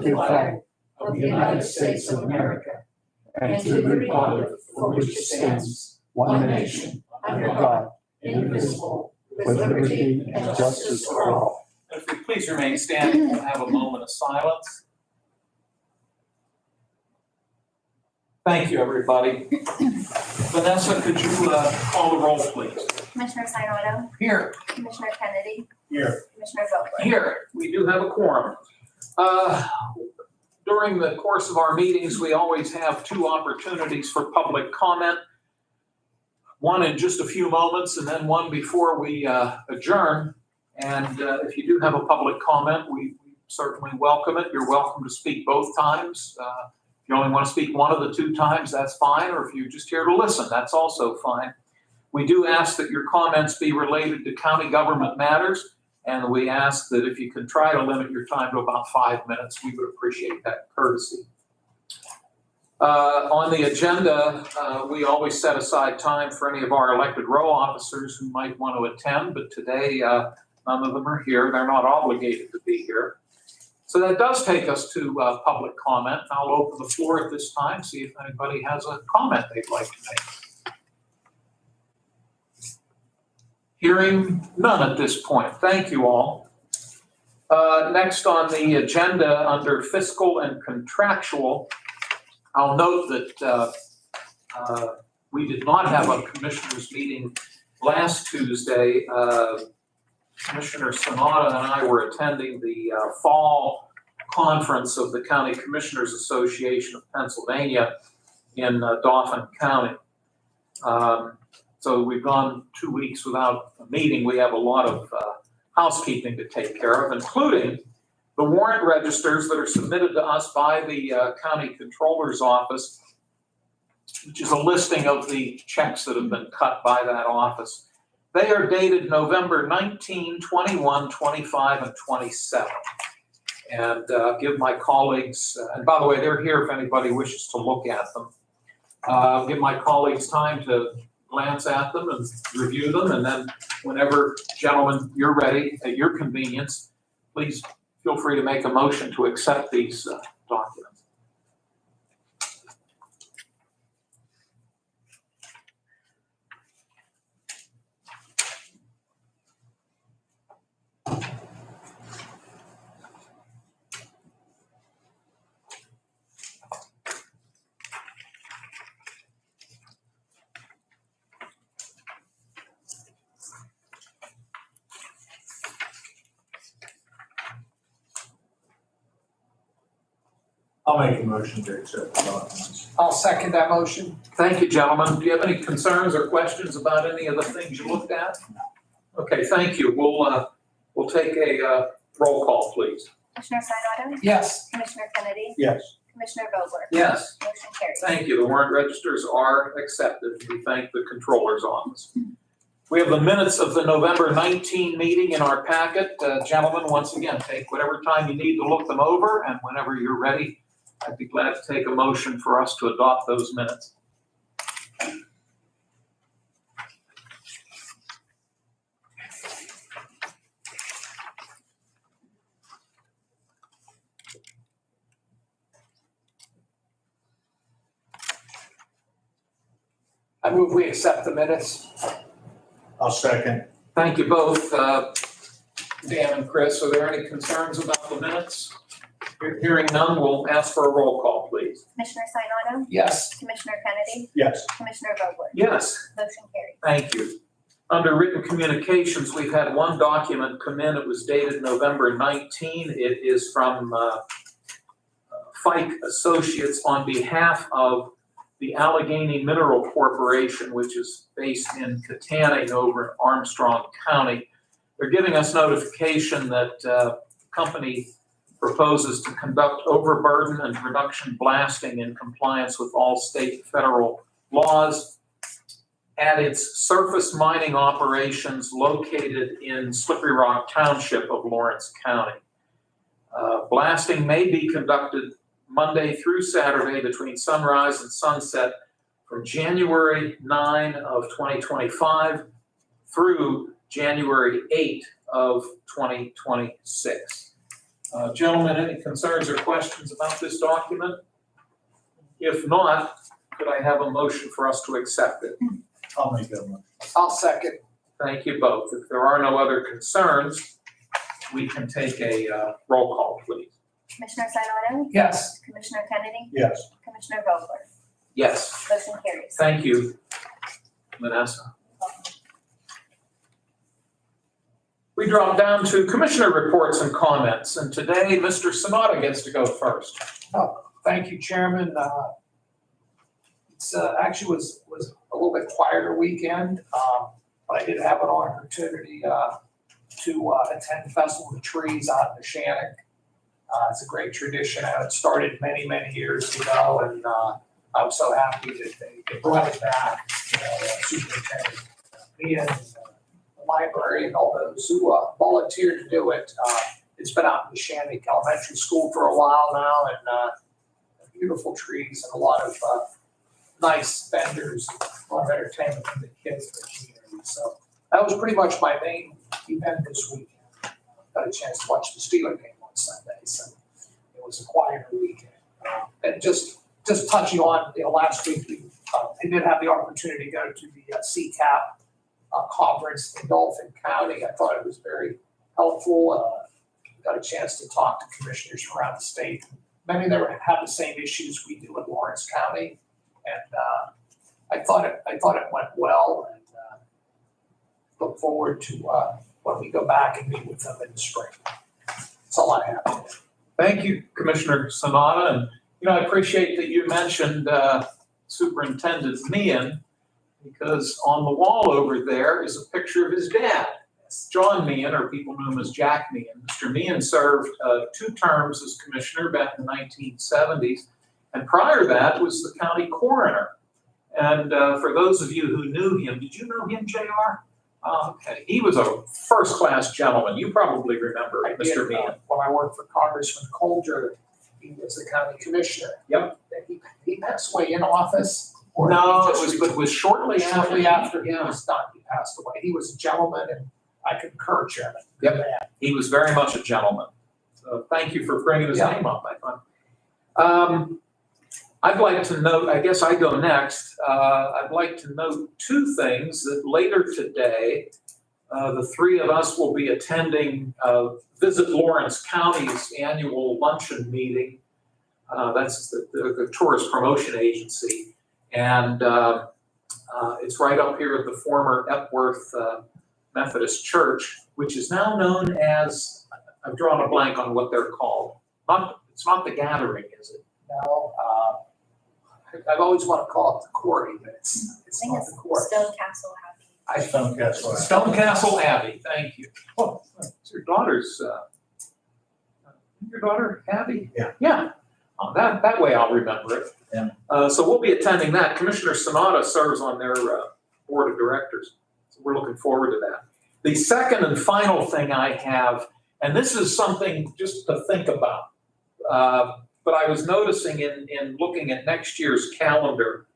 the flag of the United States of America and to the republic for which it stands, one nation, under God, indivisible, with liberty and justice for all. If you please remain standing, we'll have a moment of silence. Thank you, everybody. Vanessa, could you call the roll, please? Commissioner Sinata? Here. Commissioner Kennedy? Here. Commissioner Vogler? Here. We do have a quorum. During the course of our meetings, we always have two opportunities for public comment. One in just a few moments and then one before we adjourn. And if you do have a public comment, we certainly welcome it. You're welcome to speak both times. If you only want to speak one of the two times, that's fine. Or if you're just here to listen, that's also fine. We do ask that your comments be related to county government matters. And we ask that if you can try to limit your time to about 5 minutes, we would appreciate that courtesy. On the agenda, we always set aside time for any of our elected row officers who might want to attend, but today none of them are here. They're not obligated to be here. So that does take us to public comment. I'll open the floor at this time, see if anybody has a comment they'd like to make. Hearing none at this point. Thank you all. Next on the agenda under fiscal and contractual, I'll note that we did not have a commissioners meeting last Tuesday. Commissioner Sonata and I were attending the fall conference of the County Commissioners Association of Pennsylvania in Dauphin County. So we've gone 2 weeks without a meeting. We have a lot of housekeeping to take care of, including the warrant registers that are submitted to us by the County Controller's Office, which is a listing of the checks that have been cut by that office. They are dated November 19, 21, 25, and 27. And give my colleagues, and by the way, they're here if anybody wishes to look at them. Give my colleagues time to glance at them and review them. And then whenever, gentlemen, you're ready at your convenience, please feel free to make a motion to accept these documents. I'll make a motion to accept the documents. I'll second that motion. Thank you, gentlemen. Do you have any concerns or questions about any of the things you looked at? Okay, thank you. We'll take a roll call, please. Commissioner Sinata? Yes. Commissioner Kennedy? Yes. Commissioner Vogler? Yes. Motion carries. Thank you. The warrant registers are accepted. We thank the Controller's Office. We have the minutes of the November 19 meeting in our packet. Gentlemen, once again, take whatever time you need to look them over, and whenever you're ready, I'd be glad to take a motion for us to adopt those minutes. I move we accept the minutes. I'll second. Thank you both, Dan and Chris. Are there any concerns about the minutes? Hearing none, we'll ask for a roll call, please. Commissioner Sinata? Yes. Commissioner Kennedy? Yes. Commissioner Vogler? Yes. Motion carries. Thank you. Under written communications, we've had one document come in. It was dated November 19. It is from Fike Associates on behalf of the Allegheny Mineral Corporation, which is based in Katanning over in Armstrong County. They're giving us notification that the company proposes to conduct overburden and production blasting in compliance with all state and federal laws at its surface mining operations located in Slippery Rock Township of Lawrence County. Blasting may be conducted Monday through Saturday between sunrise and sunset from January 9 of 2025 through January 8 of 2026. Gentlemen, any concerns or questions about this document? If not, could I have a motion for us to accept it? I'll make that one. I'll second. Thank you both. If there are no other concerns, we can take a roll call, please. Commissioner Sinata? Yes. Commissioner Kennedy? Yes. Commissioner Vogler? Yes, Motion carries. thank you, Vanessa. We drop down to commissioner reports and comments, and today Mr. Sanada gets to go first. Thank you, Chairman. It's actually was a little bit quieter weekend, but I did have an opportunity to attend the Festival of the Trees out in the Shannon. It's a great tradition, and it started many, many years ago, and I was so happy that they brought it back. Superintendent, me and the library and all those who volunteered to do it. It's been out in the Shannon Elementary School for a while now, and beautiful trees and a lot of nice vendors, a lot of entertainment for the kids in the community. So that was pretty much my main event this weekend. Got a chance to watch the Steelers game on Sunday, so it was a quieter weekend. And just touching on, last week I did have the opportunity to go to the CCAP conference in Dauphin County. I thought it was very helpful. Got a chance to talk to commissioners from around the state. Many of them have the same issues we do in Lawrence County, and I thought it went well, and look forward to when we go back and meet with them in the spring. That's all I have. Thank you, Commissioner Sanada, and I appreciate that you mentioned Superintendent Meehan, because on the wall over there is a picture of his dad. John Meehan, or people knew him as Jack Meehan. Mr. Meehan served 2 terms as commissioner back in the 1970s, and prior to that was the county coroner. And for those of you who knew him, did you know him, JR? Okay, he was a first-class gentleman. You probably remember Mr. Meehan. When I worked for Congressman Colger, he was the county commissioner. Yep. He passed away in office. Or No, he it was shortly after he was done, he passed away. He was a gentleman, and I concur, Chairman. Yep. He was very much a gentleman. So thank you for bringing his name up, I thought. I'd like to note, I guess I go next. I'd like to note 2 things that later today, the 3 of us will be attending Visit Lawrence County's annual luncheon meeting. That's the tourist promotion agency. And it's right up here at the former Epworth Methodist Church, which is now known as, I've drawn a blank on what they're called. It's not the Gathering, is it? No, I've always wanted to call it the Quarry, but it's I think not it's the Quarry. Stone Castle Abbey. Stone Castle Abbey, thank you. Oh, it's your daughter's, your daughter Abby? Yeah. Yeah, oh, that way I'll remember it. Yeah. So we'll be attending that. Commissioner Sanada serves on their board of directors. So we're looking forward to that. The second and final thing I have, and this is something just to think about, but I was noticing in looking at next year's calendar,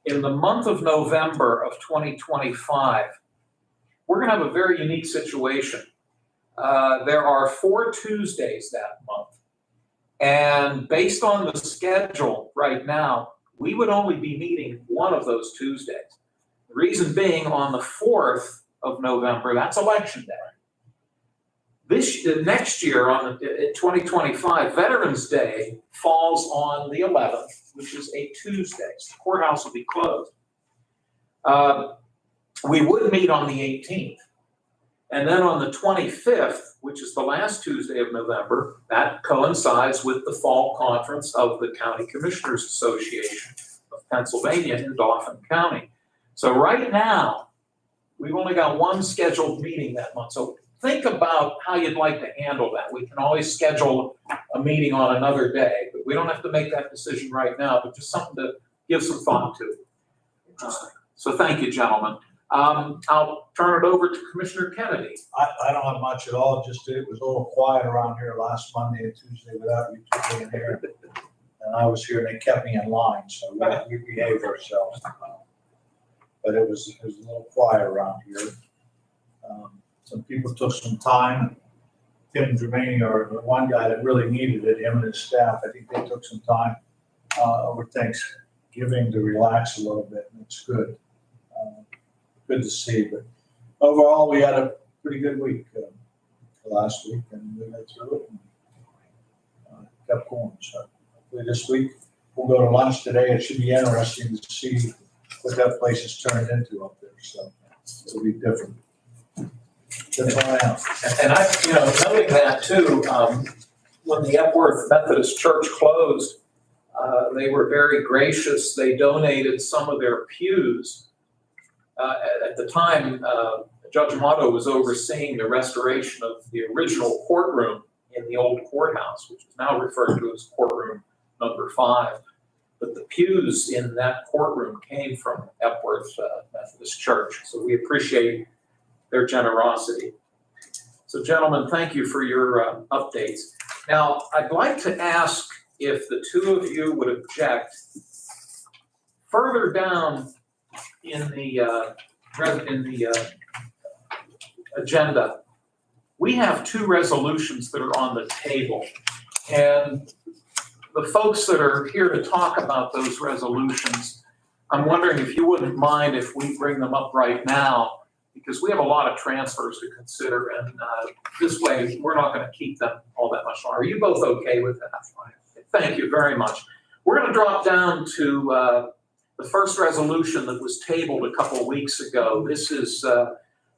in the month of November of 2025, we're going to have a very unique situation. There are 4 Tuesdays that month. And based on the schedule right now, we would only be meeting one of those Tuesdays. The reason being, on the 4th of November, that's election day. Next year, in 2025, Veterans Day falls on the 11th, which is a Tuesday. So the courthouse will be closed. We would meet on the 18th. And then on the 25th, which is the last Tuesday of November, that coincides with the fall conference of the County Commissioners Association of Pennsylvania in Dauphin County. So right now, we've only got one scheduled meeting that month. So think about how you'd like to handle that. We can always schedule a meeting on another day, but we don't have to make that decision right now, but just something to give some thought to. So thank you, gentlemen. I'll turn it over to Commissioner Kennedy. I don't have much at all, just it was a little quiet around here last Monday and Tuesday without you 2 being here. And I was here and they kept me in line, so we behaved ourselves. But it was a little quiet around here. Some people took some time Tim Germain, or the one guy that really needed it, him and his staff. I think they took some time over Thanksgiving to relax a little bit, and it's good. Good to see. But overall, we had a pretty good week last week, and we went through it and kept going. So hopefully this week we'll go to lunch today. It should be interesting to see what that place has turned into up there. So it'll be different. That's all I have. And noting that too, when the Epworth Methodist Church closed, they were very gracious. They donated some of their pews. At the time, Judge Amato was overseeing the restoration of the original courtroom in the old courthouse, which is now referred to as courtroom number 5. But the pews in that courtroom came from Epworth Methodist Church. So we appreciate their generosity. So gentlemen, thank you for your updates. Now, I'd like to ask if the two of you would object, further down in the agenda, we have 2 resolutions that are on the table. And the folks that are here to talk about those resolutions, I'm wondering if you wouldn't mind if we bring them up right now, because we have a lot of transfers to consider, and this way we're not going to keep them all that much longer. Are you both okay with that? Thank you very much. We're going to drop down to the first resolution that was tabled a couple of weeks ago. This is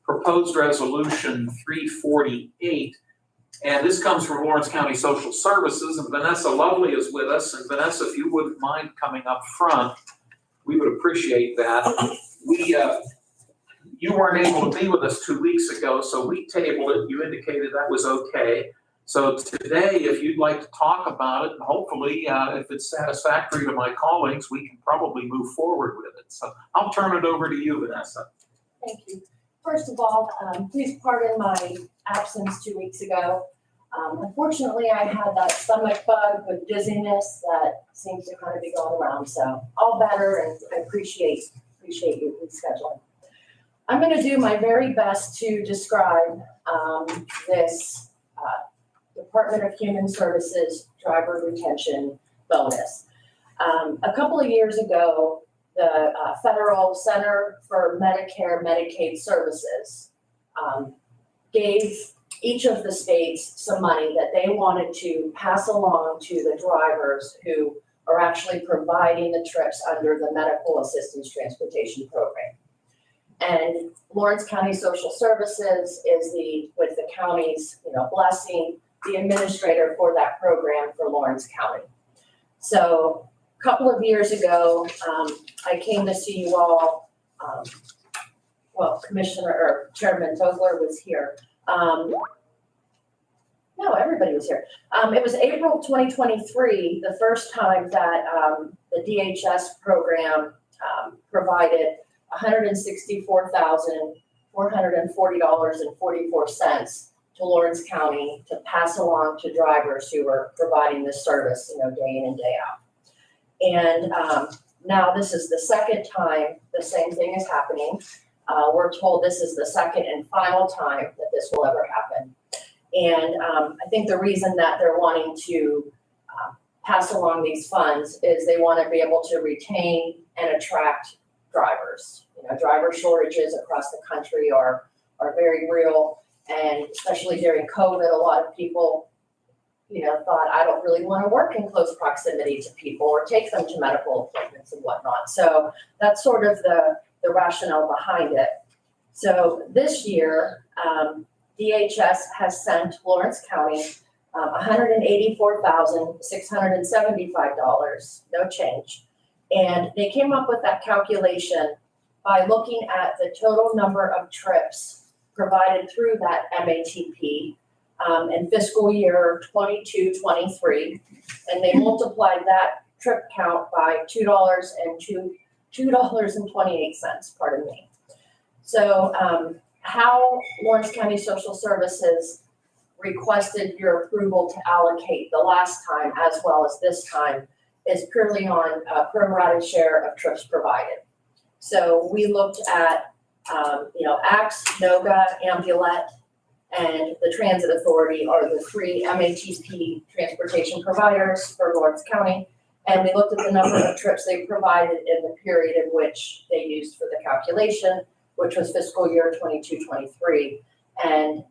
proposed resolution 348. And this comes from Lawrence County Social Services, and Vanessa Lovely is with us. And Vanessa, if you wouldn't mind coming up front, we would appreciate that. You weren't able to be with us 2 weeks ago, so we tabled it. You indicated that was okay. So today, if you'd like to talk about it, and hopefully, if it's satisfactory to my colleagues, we can probably move forward with it. So I'll turn it over to you, Vanessa. Thank you. First of all, please pardon my absence 2 weeks ago. Unfortunately, I had that stomach bug with dizziness that seems to kind of be going around. So all better, and I appreciate you rescheduling. I'm going to do my very best to describe this Department of Human Services driver retention bonus. A couple of years ago, the Federal Center for Medicare Medicaid Services gave each of the states some money that they wanted to pass along to the drivers who are actually providing the trips under the Medical Assistance Transportation Program. And Lawrence County Social Services is with the county's, blessing, the administrator for that program for Lawrence County. So a couple of years ago, I came to see you all, Chairman Vogler was here. No, everybody was here. It was April 2023, the first time that the DHS program provided $164,440.44 to Lawrence County to pass along to drivers who were providing this service, day in and day out. And now this is the second time the same thing is happening. We're told this is the second and final time that this will ever happen. And I think the reason that they're wanting to pass along these funds is they want to be able to retain and attract drivers. Driver shortages across the country are very real, and especially during COVID, a lot of people, thought, I don't really want to work in close proximity to people or take them to medical appointments and whatnot. So that's sort of the rationale behind it. So this year, DHS has sent Lawrence County $184,675, no change. And they came up with that calculation by looking at the total number of trips provided through that MATP in fiscal year 22-23, and they multiplied that trip count by $2.28, pardon me. So how Lawrence County Social Services requested your approval to allocate the last time as well as this time is purely on a pro rata share of trips provided. So we looked at, ACTS, NOGA, Ambulette, And the Transit Authority are the three MATP transportation providers for Lawrence County. And we looked at the number of trips they provided in the period in which they used for the calculation, which was fiscal year 22-23, and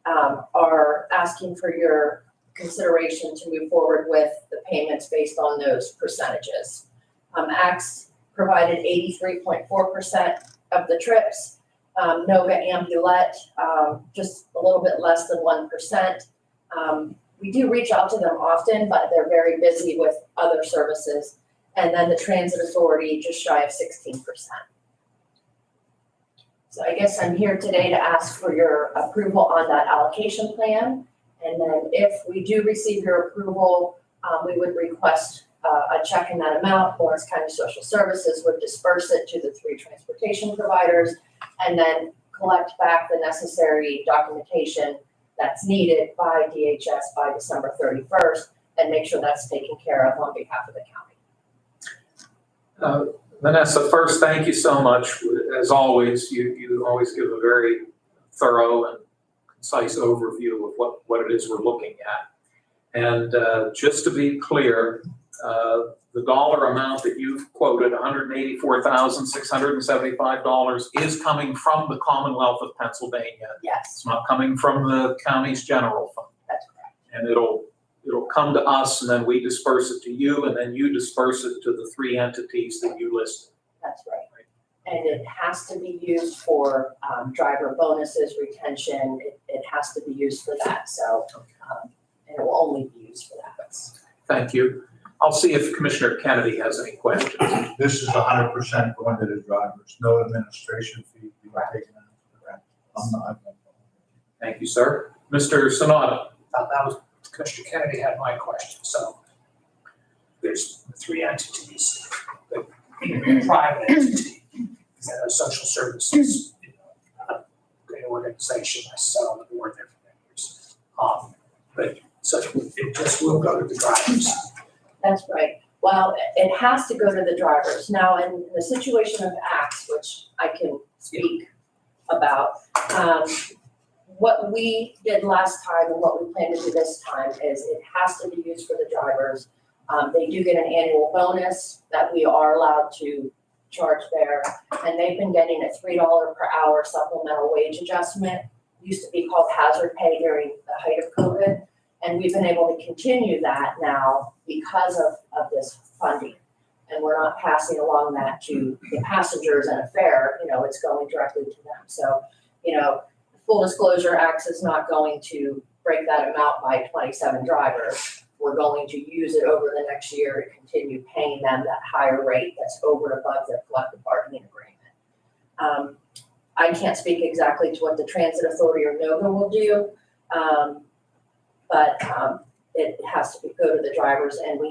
are asking for your consideration to move forward with the payments based on those percentages. ACTS provided 83.4% of the trips. Noga Ambulette, just a little bit less than 1%. We do reach out to them often, but they're very busy with other services. And then the Transit Authority, just shy of 16%. So I guess I'm here today to ask for your approval on that allocation plan. And then if we do receive your approval, we would request a check in that amount. Lawrence County Social Services would disperse it to the three transportation providers and then collect back the necessary documentation that's needed by DHS by December 31st and make sure that's taken care of on behalf of the county. Vanessa, first, thank you so much. As always, you always give a very thorough and concise overview of what it is we're looking at. And just to be clear, the dollar amount that you've quoted, $184,675, is coming from the Commonwealth of Pennsylvania. Yes, It's not coming from the county's general fund. that's correct. And it'll come to us, and then we disperse it to you, and then you disperse it to the three entities that you listed. That's right. And it has to be used for driver bonuses, retention. It has to be used for that. So, and it will only be used for that. Thank you. I'll see if Commissioner Kennedy has any questions. This is 100% going to the drivers, no administration fee being taken out. Okay. I'm not. Thank you, sir. Mr. Sonata. That was, Commissioner Kennedy had my question. So there's three entities, the private entity, social services, great organization, I sat on the board there for many years. But so it just will go to the drivers. That's right. Well, it has to go to the drivers. Now, in the situation of ACTS, which I can speak about, what we did last time and what we plan to do this time is it has to be used for the drivers. They do get an annual bonus that we are allowed to charge there, and they've been getting a $3 per hour supplemental wage adjustment. Used to be called hazard pay during the height of COVID, and we've been able to continue that now because of this funding. And we're not passing along that to the passengers and a fare, it's going directly to them. So, full disclosure, ACTS is not going to break that amount by 27 drivers. We're going to use it over the next year to continue paying them that higher rate that's over and above their collective bargaining agreement. I can't speak exactly to what the Transit Authority or NOVA will do, but it has to go to the drivers, and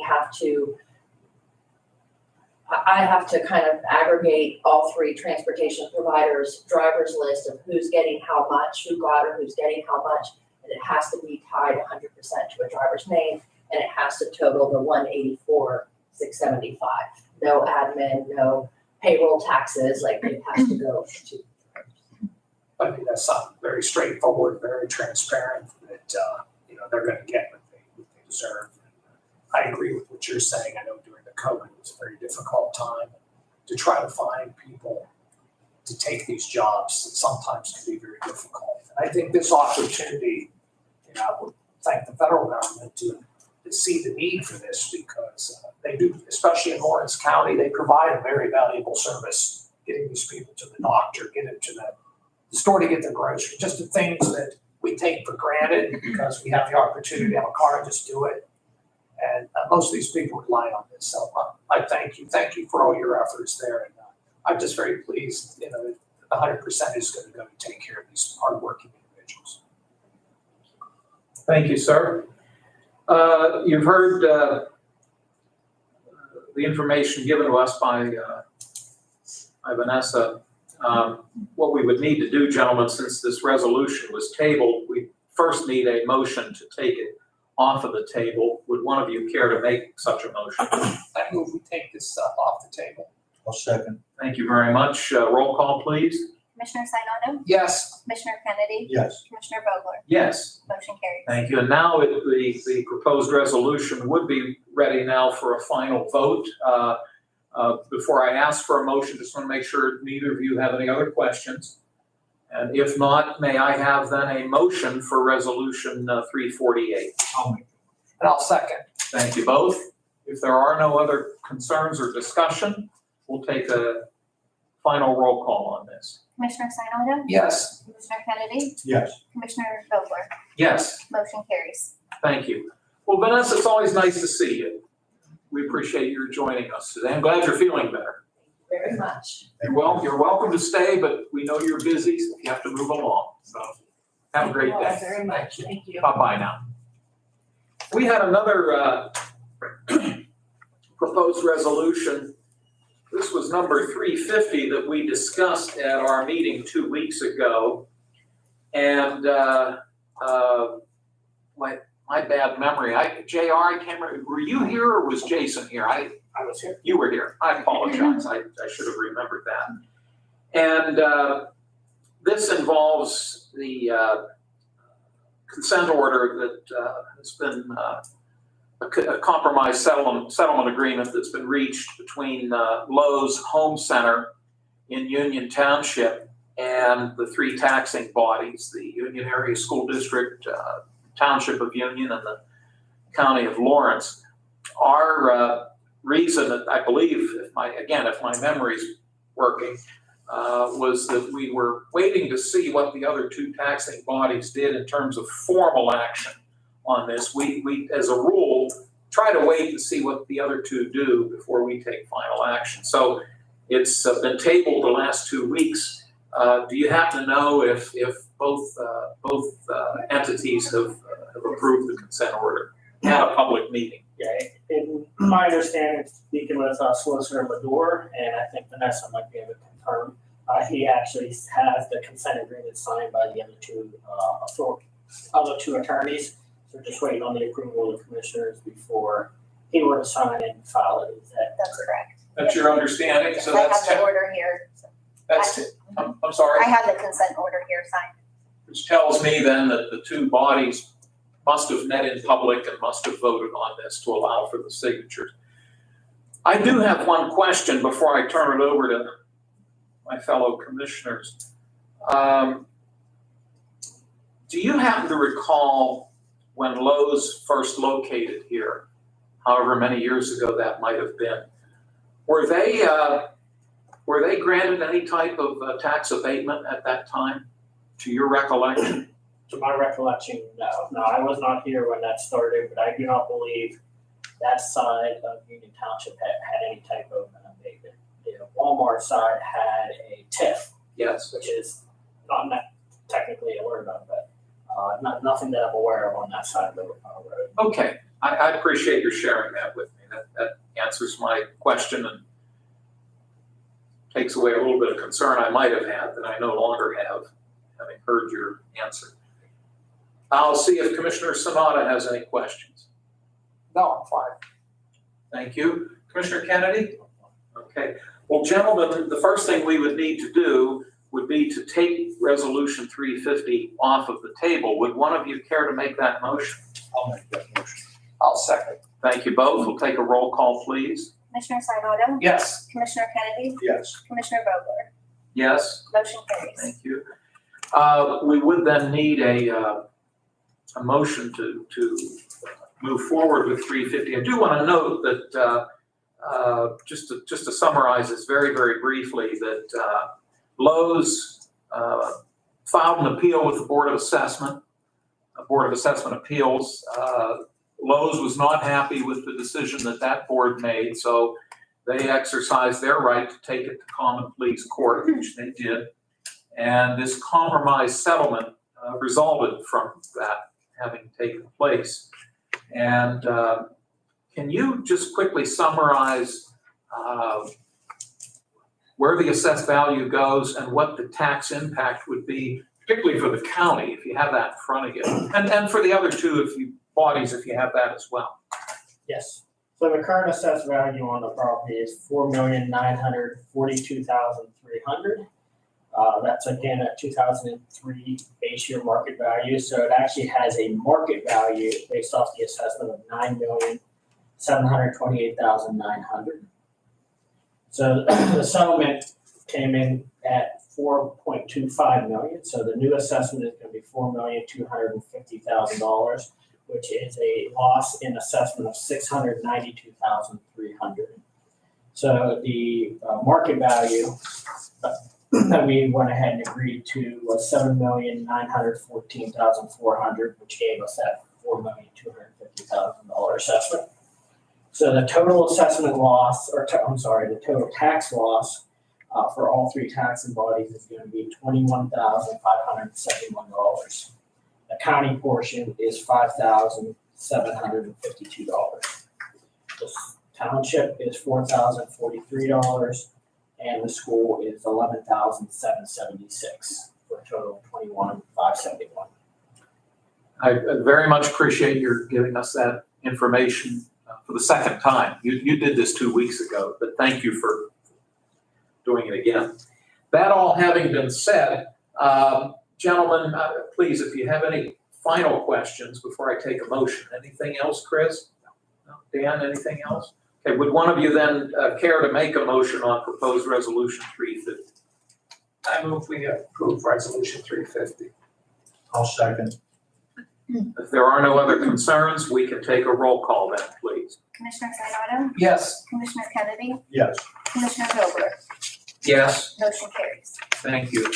I have to kind of aggregate all three transportation providers' drivers list of who's getting how much, who got or who's getting how much, and it has to be tied 100% to a driver's name, and it has to total the $184,675. No admin, no payroll taxes, like it has to go to. I mean, that's something very straightforward, very transparent, that, they're gonna get what they deserve. I agree with what you're saying. I know during the COVID, it was a very difficult time to try to find people to take these jobs that sometimes can be very difficult. And I think this opportunity, I would thank the federal government to see the need for this, because they do, especially in Lawrence County, they provide a very valuable service, getting these people to the doctor, getting to the store to get their groceries, just the things that we take for granted because we have the opportunity to have a car and just do it. And most of these people rely on this. So I thank you. Thank you for all your efforts there. And I'm just very pleased, that 100% is going to go to take care of these hardworking individuals. Thank you, sir. You've heard the information given to us by Vanessa. What we would need to do, gentlemen, since this resolution was tabled, we first need a motion to take it off of the table. Would one of you care to make such a motion? I move we take this off the table. I'll second. Thank you very much. Roll call, please. Commissioner Sinata, Yes. Commissioner Kennedy, Yes. Commissioner Vogler, Yes. motion carries. Thank you. And now the proposed resolution would be ready now for a final vote. Before I ask for a motion, just want to make sure neither of you have any other questions. And if not, may I have then a motion for resolution 348? And I'll second. Thank you both. If there are no other concerns or discussion, we'll take a final roll call on this. Commissioner Sinata, Yes. Commissioner Kennedy, Yes. Commissioner Vogler, Yes, motion carries. thank you. Well, Vanessa, it's always nice to see you. We appreciate your joining us today. I'm glad you're feeling better. Very much. You're welcome to stay, but we know you're busy, so you have to move along. So have a great Thank you all day. very much. Thank you. Bye-bye now. We had another proposed resolution. This was number 350 that we discussed at our meeting 2 weeks ago. And my bad memory, JR, I can't remember, were you here or was Jason here? I was here. You were here. I apologize. I should have remembered that. And this involves the consent order that has been a compromise settlement agreement that's been reached between Lowe's Home Center in Union Township and the three taxing bodies, the Union Area School District, Township of Union, and the County of Lawrence. Our reason that I believe, if my memory's working, was that we were waiting to see what the other two taxing bodies did in terms of formal action on this. We as a rule, try to wait and see what the other two do before we take final action. So it's been tabled the last 2 weeks. Do you happen to know if both entities have approved the consent order at a public meeting? Yeah, in my understanding, speaking with Solicitor Madore, and I think Vanessa might be able to confirm, he actually has the consent agreement signed by the other two attorneys. So just waiting on the approval of the commissioners before he were to sign and file it. That's correct. That's your understanding? So I have that's, the order here. I'm sorry, I have the consent order here signed. which tells me then that the two bodies must have met in public and must have voted on this to allow for the signatures. I do have one question before I turn it over to my fellow commissioners. Do you happen to recall when Lowe's first located here, however many years ago that might have been, were they granted any type of tax abatement at that time, to your recollection? To my recollection, no, I was not here when that started, but I do not believe that side of Union Township had any type of an abatement. The Walmart side had a TIF, Yes. which is not technically a word of, but nothing that I'm aware of on that side of the road. Okay, I appreciate your sharing that with me. That answers my question and takes away a little bit of concern I might have had that I no longer have, having heard your answer. I'll see if Commissioner Sanada has any questions. No, I'm fine. Thank you. Commissioner Kennedy? Okay. Well, gentlemen, the first thing we would need to do would be to take Resolution 350 off of the table. Would one of you care to make that motion? I'll make that motion. I'll second. Thank you both. We'll take a roll call, please. Commissioner Sinata, Yes. Commissioner Kennedy, Yes. Commissioner Vogler, Yes? motion carries. Thank you. We would then need a motion to move forward with 350. I do want to note that just to summarize this very, very briefly, that Lowe's filed an appeal with the Board of Assessment Appeals. Lowe's was not happy with the decision that board made, so they exercised their right to take it to common pleas court, which they did. And this compromise settlement resulted from that having taken place. And can you just quickly summarize where the assessed value goes and what the tax impact would be, particularly for the county, if you have that in front of you, and for the other two bodies, if you have that as well? Yes. So the current assessed value on the property is $4,942,300. That's again a 2003 base year market value. So it actually has a market value based off the assessment of $9,728,900. So the settlement came in at $4.25 million. So the new assessment is going to be $4,250,000, which is a loss in assessment of $692,300. So the market value that we went ahead and agreed to was $7,914,400, which gave us that $4,250,000 assessment. So the total assessment loss, the total tax loss for all three taxing bodies is going to be $21,571. The county portion is $5,752. The township is $4,043. And the school is $11,776 for a total of $21,571. I very much appreciate your giving us that information for the second time. You did this 2 weeks ago, but thank you for doing it again. That all having been said, gentlemen, please, if you have any final questions before I take a motion. Anything else, Chris? No? Dan, anything else? Okay, would one of you then care to make a motion on proposed resolution 350? I move we approve resolution 350. I'll second. If there are no other concerns, we can take a roll call then, please. Commissioner Sinata, Yes. Commissioner Kennedy, Yes. Commissioner Vogler, Yes, motion carries. thank you.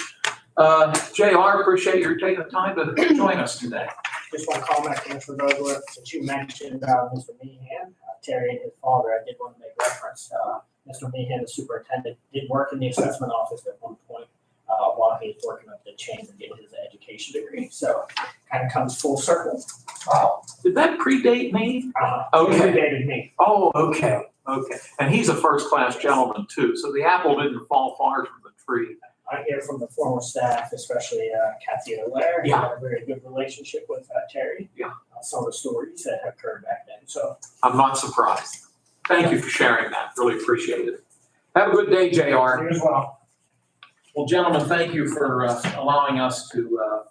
JR, appreciate your taking the time to join us today. Just one comment, Commissioner Vogler, since you mentioned Mr. Meehan, Terry and his father, I did want to make reference. Mr. Meehan, the superintendent, did work in the assessment office at one point while he was working up the chains and getting his education degree. So kind of comes full circle. Wow. Did that predate me? He predated me. Oh, okay. And he's a first-class gentleman too, so the apple didn't fall far from the tree. I hear from the former staff, especially Kathy O'Leary, who had a very good relationship with Terry. Yeah. Some of the stories that occurred back then. So I'm not surprised. Thank you for sharing that. Really appreciate it. Have a good day, JR. you as well. Well, gentlemen, thank you for allowing us to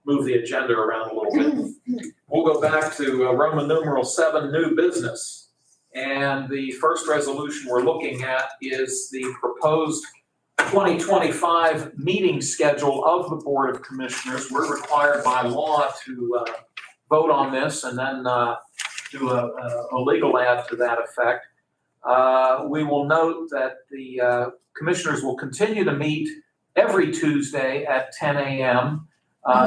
move the agenda around a little bit. We'll go back to Roman numeral 7, new business. And the first resolution we're looking at is the proposed 2025 meeting schedule of the Board of Commissioners. We're required by law to vote on this and then do a legal ad to that effect. We will note that the commissioners will continue to meet every Tuesday at 10 a.m.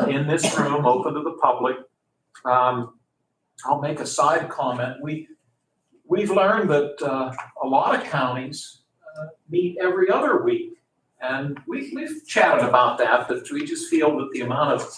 In this room, open to the public. I'll make a side comment. We've learned that a lot of counties meet every other week. And we've chatted about that, but we just feel that the amount of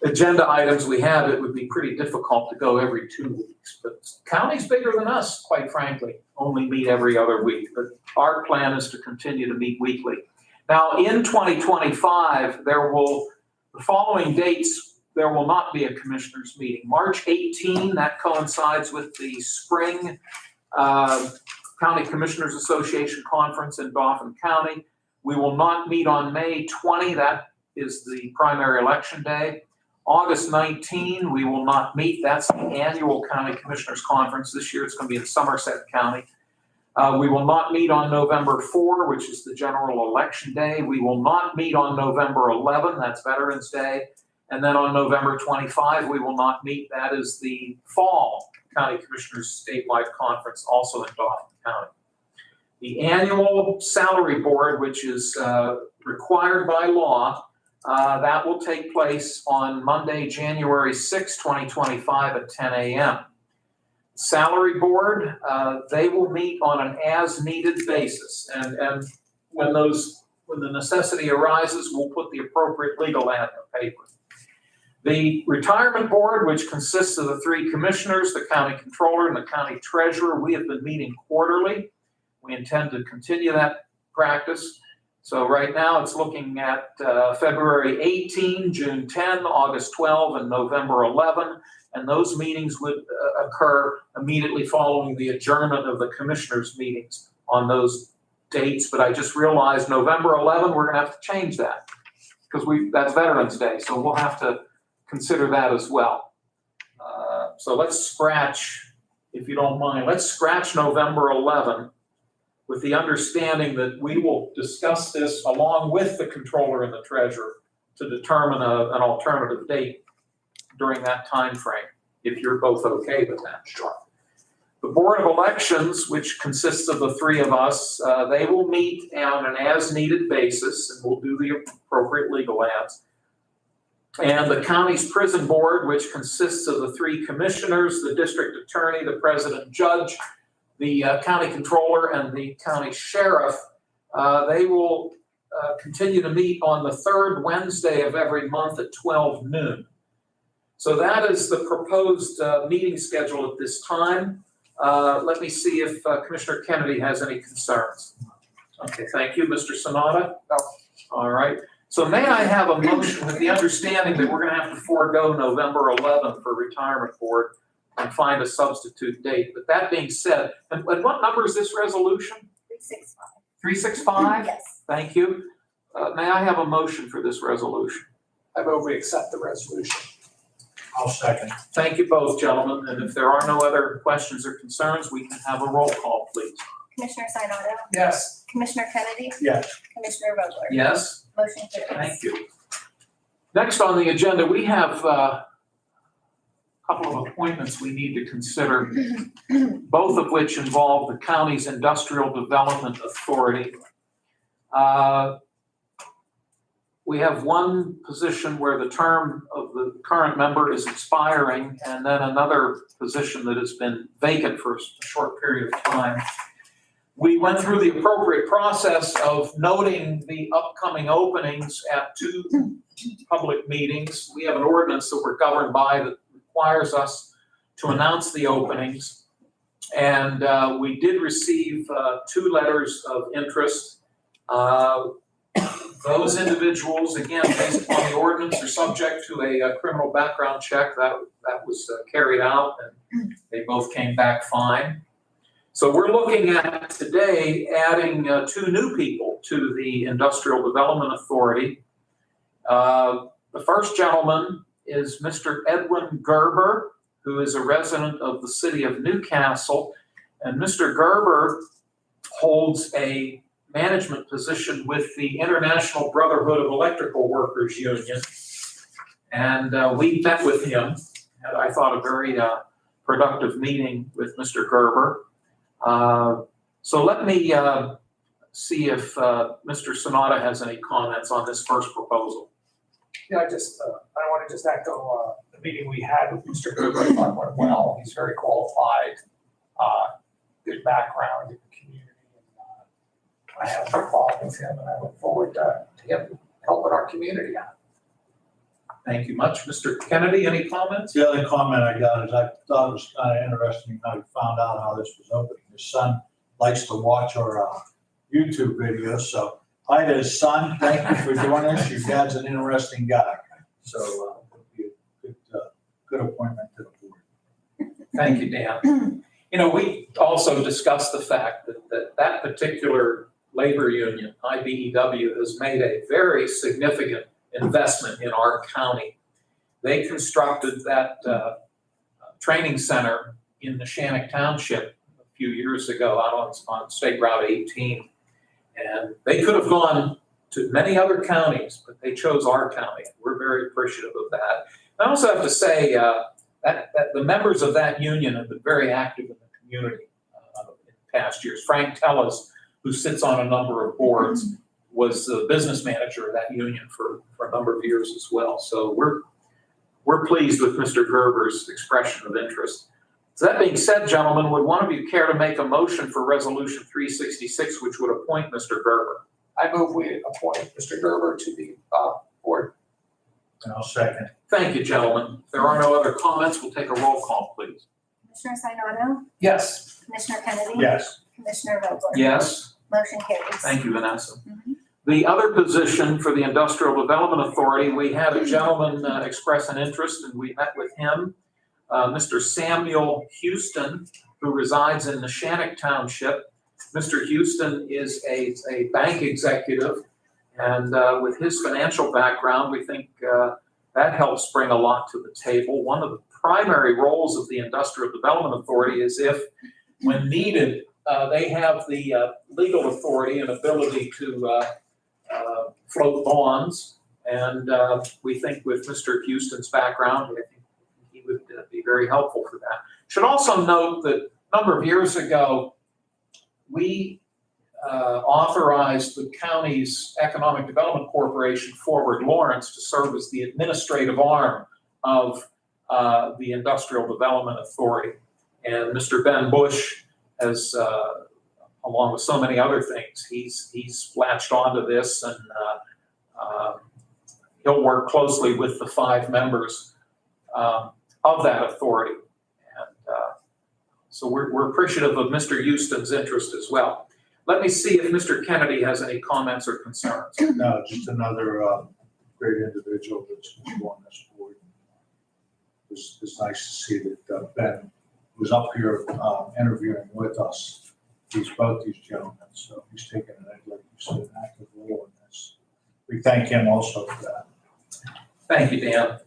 agenda items we have, it would be pretty difficult to go every 2 weeks. But counties bigger than us, quite frankly, only meet every other week. But our plan is to continue to meet weekly. Now, in 2025, the following dates, there will not be a commissioners meeting. March 18, that coincides with the spring County Commissioners Association Conference in Dauphin County. We will not meet on May 20, that is the primary election day. August 19, we will not meet, that's the annual County Commissioners Conference. This year it's going to be in Somerset County. We will not meet on November 4, which is the general election day. We will not meet on November 11, that's Veterans Day. And then on November 25, we will not meet, that is the fall County Commissioners Statewide Conference, also in Dauphin County. The annual salary board, which is required by law, that will take place on Monday, January 6, 2025 at 10 a.m. Salary board, they will meet on an as-needed basis. And when the necessity arises, we'll put the appropriate legal ad in the paper. The retirement board, which consists of the 3 commissioners, the county controller, and the county treasurer, we have been meeting quarterly. We intend to continue that practice. So right now it's looking at February 18, June 10, August 12, and November 11. And those meetings would occur immediately following the adjournment of the commissioners' meetings on those dates, but I just realized November 11, we're gonna have to change that because that's Veterans Day, so we'll have to consider that as well. So let's scratch, if you don't mind, let's scratch November 11 with the understanding that we will discuss this along with the controller and the treasurer to determine an alternative date during that time frame, if you're both okay with that. Sure. The Board of Elections, which consists of the three of us, they will meet on an as-needed basis, and we'll do the appropriate legal ads. And the county's prison board, which consists of the three commissioners, the district attorney, the president judge, the county controller, and the county sheriff, they will continue to meet on the third Wednesday of every month at 12 noon. So that is the proposed meeting schedule at this time. Let me see if Commissioner Kennedy has any concerns. Okay, thank you. Mr. Sanada? No. All right. So may I have a motion with the understanding that we're going to have to forego November 11th for retirement board and find a substitute date. But that being said, and what number is this resolution? 365. 365? Yes. Thank you. May I have a motion for this resolution? I move we accept the resolution. I'll second. Thank you both, gentlemen. And if there are no other questions or concerns, we can have a roll call, please. Commissioner Sinata, Yes. Commissioner Kennedy, Yes. Commissioner Vogler. Yes? Motion carries. Thank you. Next on the agenda, we have a couple of appointments we need to consider, both of which involve the county's Industrial Development Authority. We have one position where the term of the current member is expiring, and then another position that has been vacant for a short period of time. We went through the appropriate process of noting the upcoming openings at two public meetings. We have an ordinance that we're governed by that requires us to announce the openings. And we did receive two letters of interest. Those individuals, again, based upon the ordinance, are subject to a criminal background check. That was carried out, and they both came back fine. So we're looking at today adding two new people to the Industrial Development Authority. The first gentleman is Mr. Edwin Gerber, who is a resident of the city of Newcastle. And Mr. Gerber holds a management position with the International Brotherhood of Electrical Workers Union. And we met with him, and I thought a very productive meeting with Mr. Gerber. So let me see if Mr. Sanada has any comments on this first proposal. Yeah, I want to just echo the meeting we had with Mr. Gerber. I thought went well. He's very qualified, good background in the community. And, I have no problem with him, and I look forward to him helping our community out. Thank you much. Mr. Kennedy, any comments? The other comment I got is I thought it was kind of interesting how he found out how this was opening. His son likes to watch our YouTube videos, so hi to his son. Thank you for doing this. Your dad's an interesting guy. So it'll be a good appointment to the board. Thank you, Dan. You know, we also discussed the fact that particular labor union, IBEW, has made a very significant investment in our county. They constructed that training center in Neshannock Township a few years ago out on State Route 18. And they could have gone to many other counties, but they chose our county. We're very appreciative of that. I also have to say that the members of that union have been very active in the community in past years. Frank Tellis, who sits on a number of boards, was the business manager of that union for a number of years as well. So we're pleased with Mr. Gerber's expression of interest. So that being said, gentlemen, would one of you care to make a motion for Resolution 366, which would appoint Mr. Gerber? I move we appoint Mr. Gerber to the board. And I'll second. Thank you, gentlemen. If there are no other comments, we'll take a roll call, please. Commissioner Sinata, Yes. Commissioner Kennedy. Yes. Commissioner Vogler. Yes. Motion carries. Thank you, Vanessa. Mhm. The other position for the Industrial Development Authority, we had a gentleman express an interest, and we met with him, Mr. Samuel Houston, who resides in Neshannock Township. Mr. Houston is a bank executive, and with his financial background, we think that helps bring a lot to the table. One of the primary roles of the Industrial Development Authority is if, when needed, they have the legal authority and ability to float bonds. And we think with Mr. Houston's background, I think he would be very helpful for that. Should also note that a number of years ago, we authorized the county's Economic Development Corporation, Forward Lawrence, to serve as the administrative arm of the Industrial Development Authority. And Mr. Ben Bush has, along with so many other things, he's latched onto this, and he'll work closely with the 5 members of that authority. And so we're appreciative of Mr. Houston's interest as well. Let me see if Mr. Kennedy has any comments or concerns. No, just another great individual that's on this board. It's nice to see that Ben was up here interviewing with us. He's both these gentlemen, so he's taken like you said, an active role in this. We thank him also for that. Thank you, Dan.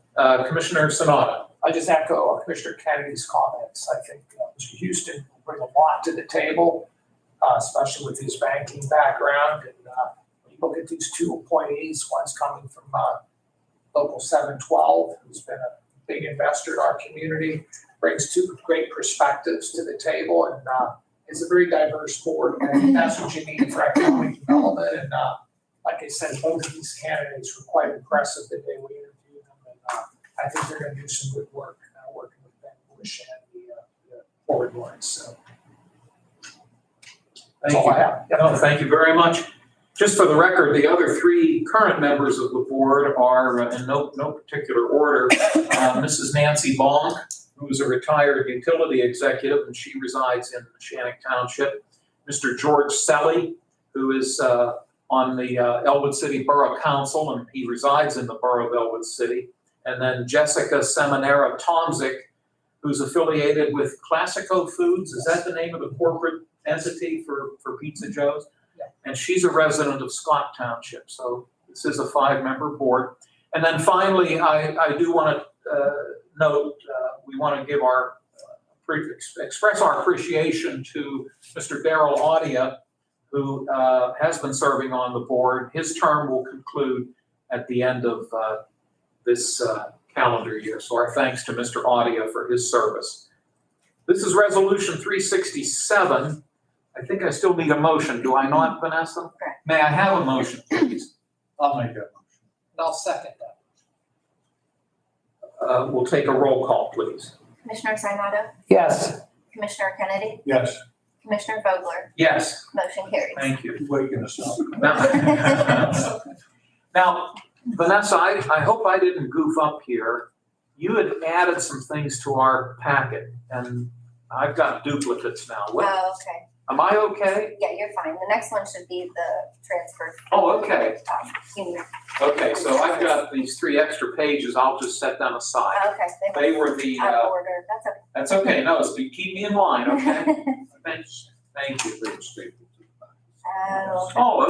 Commissioner Sanada. I just echo Commissioner Kennedy's comments. I think Mr. Houston will bring a lot to the table, especially with his banking background. And when you look at these 2 appointees, one's coming from Local 712, who's been a big investor in our community, brings 2 great perspectives to the table, and it's a very diverse board. And I think that's what you need for economic development. And like I said, both of these candidates were quite impressive the day we interviewed them. And I think they're going to do some good work working with Ben Bush and the Forward Lawrence. So that's all I have. Yep. No, thank you very much. Just for the record, the other 3 current members of the board are, in no particular order, Mrs. Nancy Bong, who is a retired utility executive, and she resides in Shannock Township. Mr. George Selly, who is on the Elwood City Borough Council, and he resides in the borough of Elwood City. And then Jessica Seminara Tomzik, who's affiliated with Classico Foods. Is that the name of the corporate entity for Pizza Joe's? Yeah. And she's a resident of Scott Township. So this is a 5-member board. And then finally, I do want to note, we want to give express our appreciation to Mr. Darrell Audia, who has been serving on the board. His term will conclude at the end of this calendar year. So our thanks to Mr. Audia for his service. This is Resolution 367. I think I still need a motion. Do I not, Vanessa? Correct. May I have a motion, please? I'll make that motion. And I'll second that. We'll take a roll call, please. Commissioner Sinata, Yes. Commissioner Kennedy, Yes, Commissioner Vogler, Yes, motion carries. thank you. waking us up. Now, Vanessa, I hope I didn't goof up here. You had added some things to our packet, and I've got duplicates now. Oh, okay. Am I okay? Yeah, you're fine. The next one should be the transfer. Oh, okay. You need- Okay, so I've got these 3 extra pages. I'll just set them aside. Okay. They were the, Out of order. That's okay. that's okay. No, it's to keep me in line, okay? Thank you. Okay. Oh,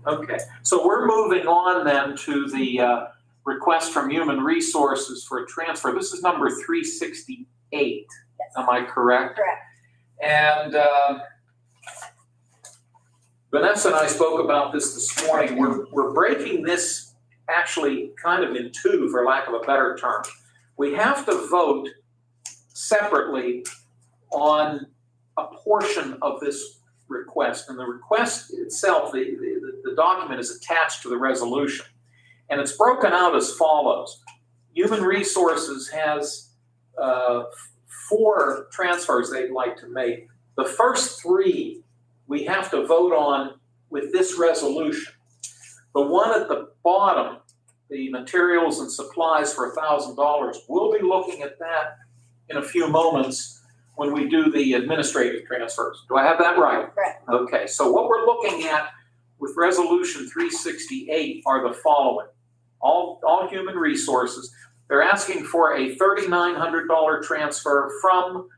okay. So we're moving on then to the request from Human Resources for a transfer. This is number 368. Yes. Am I correct? Correct. And Vanessa and I spoke about this morning. We're breaking this actually kind of in 2, for lack of a better term. We have to vote separately on a portion of this request. And the request itself, the document is attached to the resolution. And it's broken out as follows. Human Resources has 4 transfers they'd like to make. The first 3 we have to vote on with this resolution. The one at the bottom, the materials and supplies for $1,000, we'll be looking at that in a few moments when we do the administrative transfers. Do I have that right? Correct. Okay, so what we're looking at with Resolution 368 are the following. All Human Resources, they're asking for a $3,900 transfer from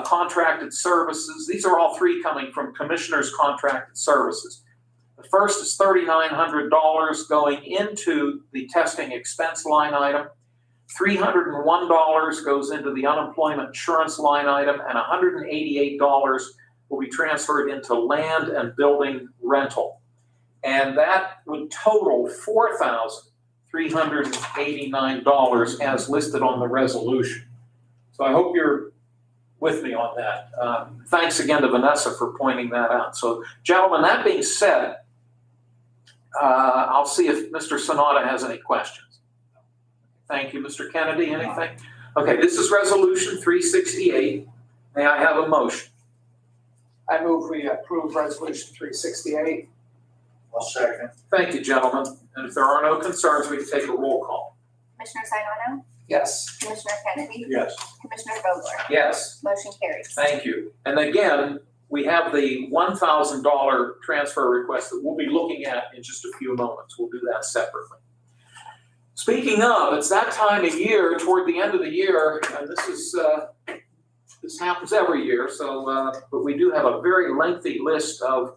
contracted services. These are all three coming from Commissioners Contracted Services. The first is $3,900 going into the testing expense line item. $301 goes into the unemployment insurance line item, and $188 will be transferred into land and building rental. And that would total $4,389 as listed on the resolution. So I hope you're with me on that. Thanks again to Vanessa for pointing that out. So gentlemen, that being said, I'll see if Mr. Sonata has any questions. Thank you, Mr. Kennedy. Anything? Okay, this is Resolution 368. May I have a motion? I move we approve Resolution 368. I'll second. Thank you, gentlemen. And if there are no concerns, we can take a roll call. Commissioner Sinata, Yes. Commissioner Kennedy, Yes. Commissioner Vogler, Yes, motion carries. thank you. And again, we have the $1,000 transfer request that we'll be looking at in just a few moments. We'll do that separately. Speaking of, it's that time of year, toward the end of the year, and this happens every year, so, but we do have a very lengthy list of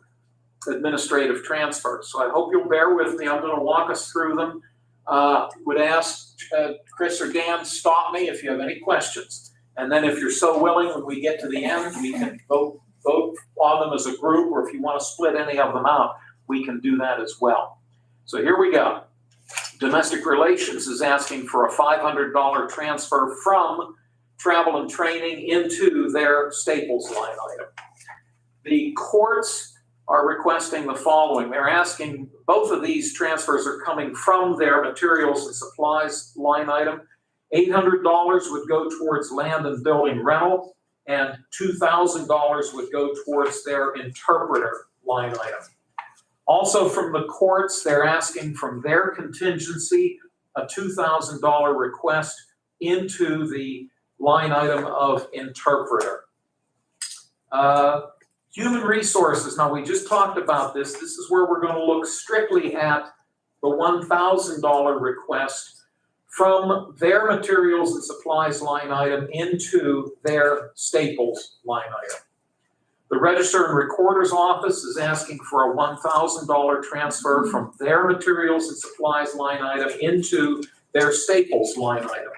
administrative transfers. So I hope you'll bear with me. I'm going to walk us through them. Would ask Chris or Dan, stop me if you have any questions. And then if you're so willing, when we get to the end, we can vote on them as a group, or if you want to split any of them out, we can do that as well. So here we go. Domestic Relations is asking for a $500 transfer from travel and training into their Staples line item. The courts are requesting the following. They're asking, both of these transfers are coming from their materials and supplies line item. $800 would go towards land and building rental, and $2,000 would go towards their interpreter line item. Also from the courts, they're asking from their contingency a $2,000 request into the line item of interpreter. Human resources, now we just talked about this. This is where we're going to look strictly at the $1,000 request from their materials and supplies line item into their Staples line item. The Register and Recorder's Office is asking for a $1,000 transfer from their materials and supplies line item into their Staples line item.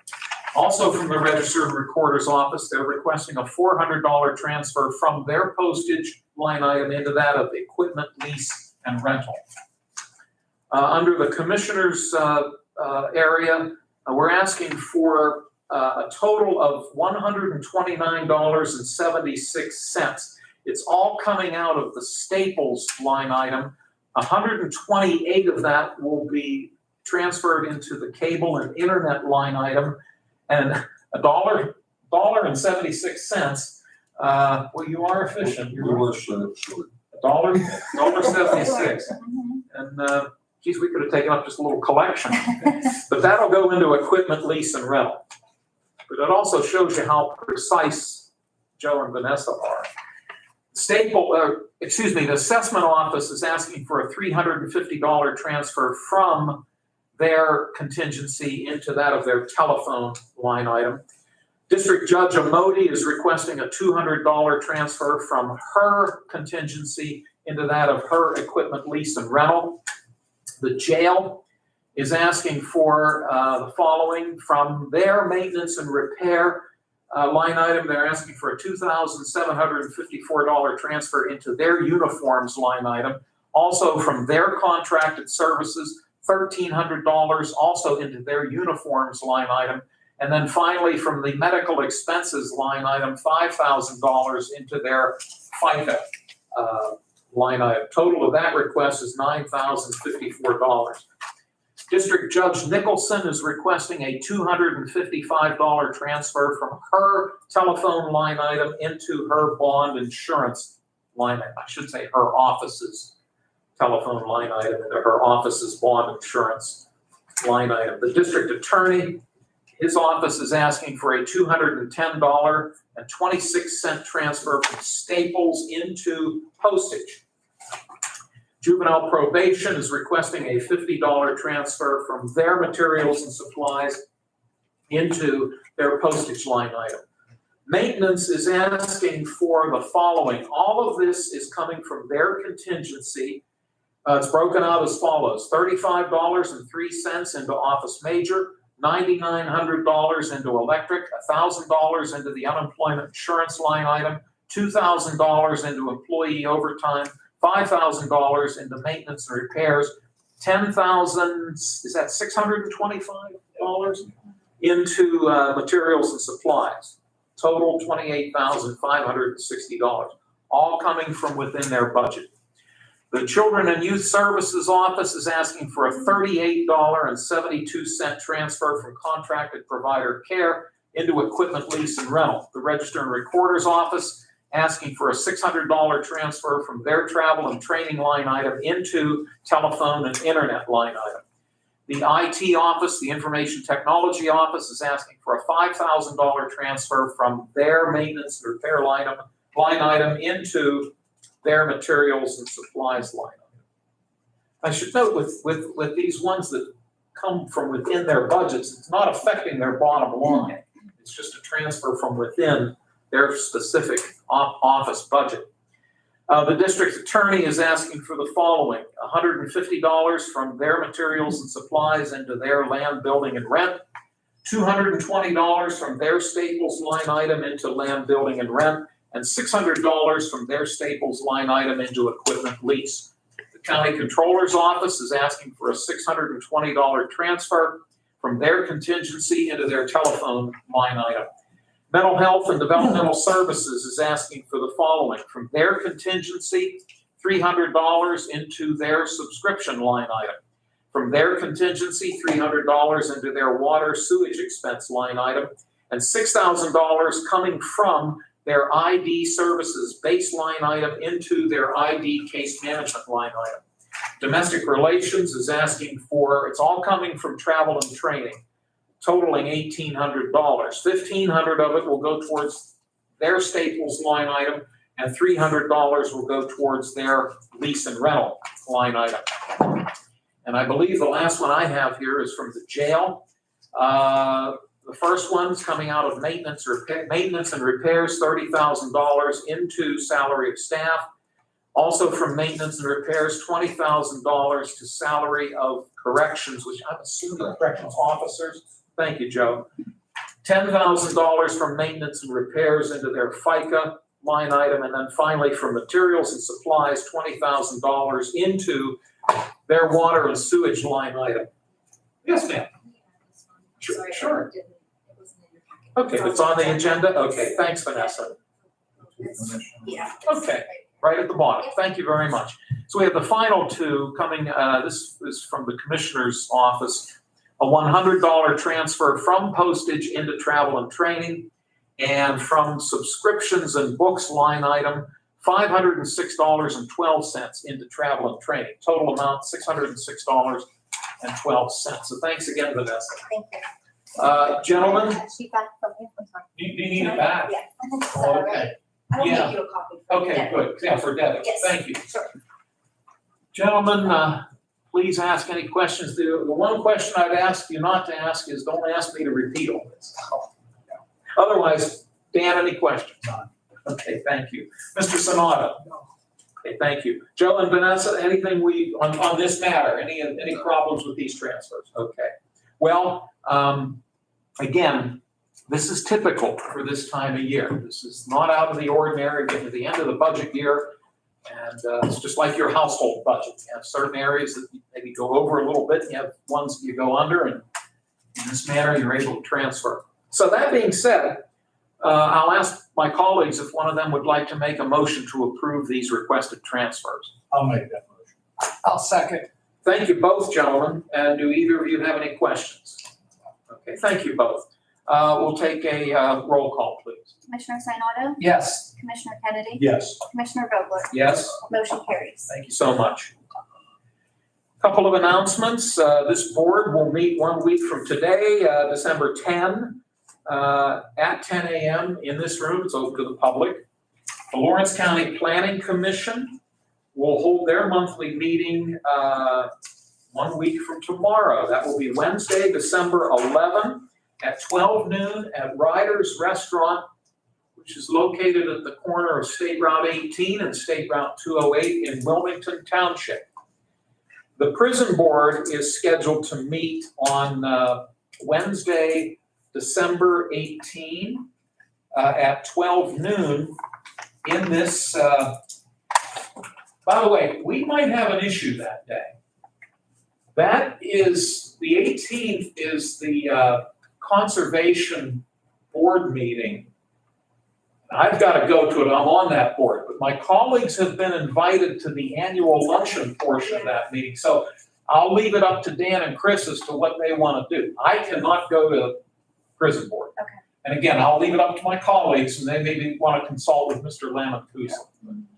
Also from the Register and Recorder's Office, they're requesting a $400 transfer from their postage line item into that of equipment, lease, and rental. Under the Commissioner's area, we're asking for a total of $129.76. It's all coming out of the Staples line item. 128 of that will be transferred into the cable and internet line item, and $1.76. Well, you are efficient. We were short. $1.76. And geez, we could have taken up just a little collection. But that'll go into equipment, lease, and rental. But it also shows you how precise Joe and Vanessa are. The assessment office is asking for a $350 transfer from their contingency into that of their telephone line item. District Judge Amodi is requesting a $200 transfer from her contingency into that of her equipment, lease, and rental. The jail is asking for the following from their maintenance and repair line item. They're asking for a $2,754 transfer into their uniforms line item. Also from their contracted services, $1,300 also into their uniforms line item. And then finally from the medical expenses line item, $5,000 into their FICA line item. Total of that request is $9,054. District Judge Nicholson is requesting a $255 transfer from her telephone line item into her bond insurance line item. I should say her office's telephone line item into her office's bond insurance line item. The district attorney, his office is asking for a $210.26 transfer from Staples into postage. Juvenile probation is requesting a $50 transfer from their materials and supplies into their postage line item. Maintenance is asking for the following. All of this is coming from their contingency. It's broken out as follows: $35.03 into office major, $9,900 into electric, $1,000 into the unemployment insurance line item, $2,000 into employee overtime, $5,000 into maintenance and repairs, $10,000, is that $625 into materials and supplies. Total $28,560, all coming from within their budget. The Children and Youth Services Office is asking for a $38.72 transfer from contracted provider care into equipment lease and rental. The Register and Recorder's Office asking for a $600 transfer from their travel and training line item into telephone and internet line item. The IT office, the Information Technology Office, is asking for a $5,000 transfer from their maintenance and repair line item into their materials and supplies line item. I should note with these ones that come from within their budgets, it's not affecting their bottom line. It's just a transfer from within their specific office budget. The district attorney is asking for the following: $150 from their materials and supplies into their land, building, and rent, $220 from their Staples line item into land, building, and rent, and $600 from their Staples line item into equipment lease. The county controller's office is asking for a $620 transfer from their contingency into their telephone line item. Mental Health and Developmental Services is asking for the following: from their contingency, $300 into their subscription line item. From their contingency, $300 into their water sewage expense line item, and $6,000 coming from their ID services baseline item into their ID case management line item. Domestic Relations is asking for, it's all coming from travel and training, totaling $1,800. $1,500 of it will go towards their Staples line item, and $300 will go towards their lease and rental line item. And I believe the last one I have here is from the jail. The first one's coming out of maintenance and repairs, $30,000 into salary of staff. Also from maintenance and repairs, $20,000 to salary of corrections, which I'm assuming corrections officers. Thank you, Joe. $10,000 from maintenance and repairs into their FICA line item, and then finally from materials and supplies, $20,000 into their water and sewage line item. Yes, ma'am. Sure. Okay, it's on the agenda? Okay, thanks, Vanessa. Yeah. Okay, right at the bottom. Thank you very much. So we have the final two coming, this is from the Commissioner's Office, a $100 transfer from postage into travel and training, and from subscriptions and books line item, $506.12 into travel and training. Total amount, $606.12. So thanks again, Vanessa. Thank you. Gentlemen, She's back from you. I'm sorry. do you need it back? Yeah. Oh, okay. I'll Yeah. make you a copy. for Okay, Deb. good. Yeah, for Debbie. Yes. Thank you. Sure. Gentlemen, please ask any questions. The one question I'd ask you not to ask is, don't ask me to repeat all this. Otherwise, Dan, any questions? Okay, thank you. Mr. Sonata? Okay, thank you. Joe and Vanessa, anything on this matter, any problems with these transfers? Okay. Well, again, this is typical for this time of year. This is not out of the ordinary. We're getting to the end of the budget year, and it's just like your household budget. You have certain areas that you maybe go over a little bit, and you have ones that you go under, and in this manner, you're able to transfer. So that being said, I'll ask my colleagues if one of them would like to make a motion to approve these requested transfers. I'll make that motion. I'll second. Thank you both, gentlemen. And do either of you have any questions? Okay, thank you both. We'll take a roll call, please. Commissioner Sinata? Yes. Commissioner Kennedy? Yes. Commissioner Vogler? Yes? Motion carries. Thank you so much. Couple of announcements. This board will meet 1 week from today, December 10, at 10 a.m. in this room. It's open to the public. The Lawrence County Planning Commission will hold their monthly meeting 1 week from tomorrow. That will be Wednesday, December 11 at 12 noon at Ryder's Restaurant which is located at the corner of State Route 18 and State Route 208 in Wilmington Township. The prison board is scheduled to meet on Wednesday, December 18 at 12 noon in this, by the way, we might have an issue that day. That is, the 18th is the conservation board meeting. I've got to go to it, I'm on that board, but my colleagues have been invited to the annual luncheon portion of that meeting. So I'll leave it up to Dan and Chris as to what they want to do. I cannot go to prison board. Okay. And again, I'll leave it up to my colleagues and they maybe want to consult with Mr. Lamancusa.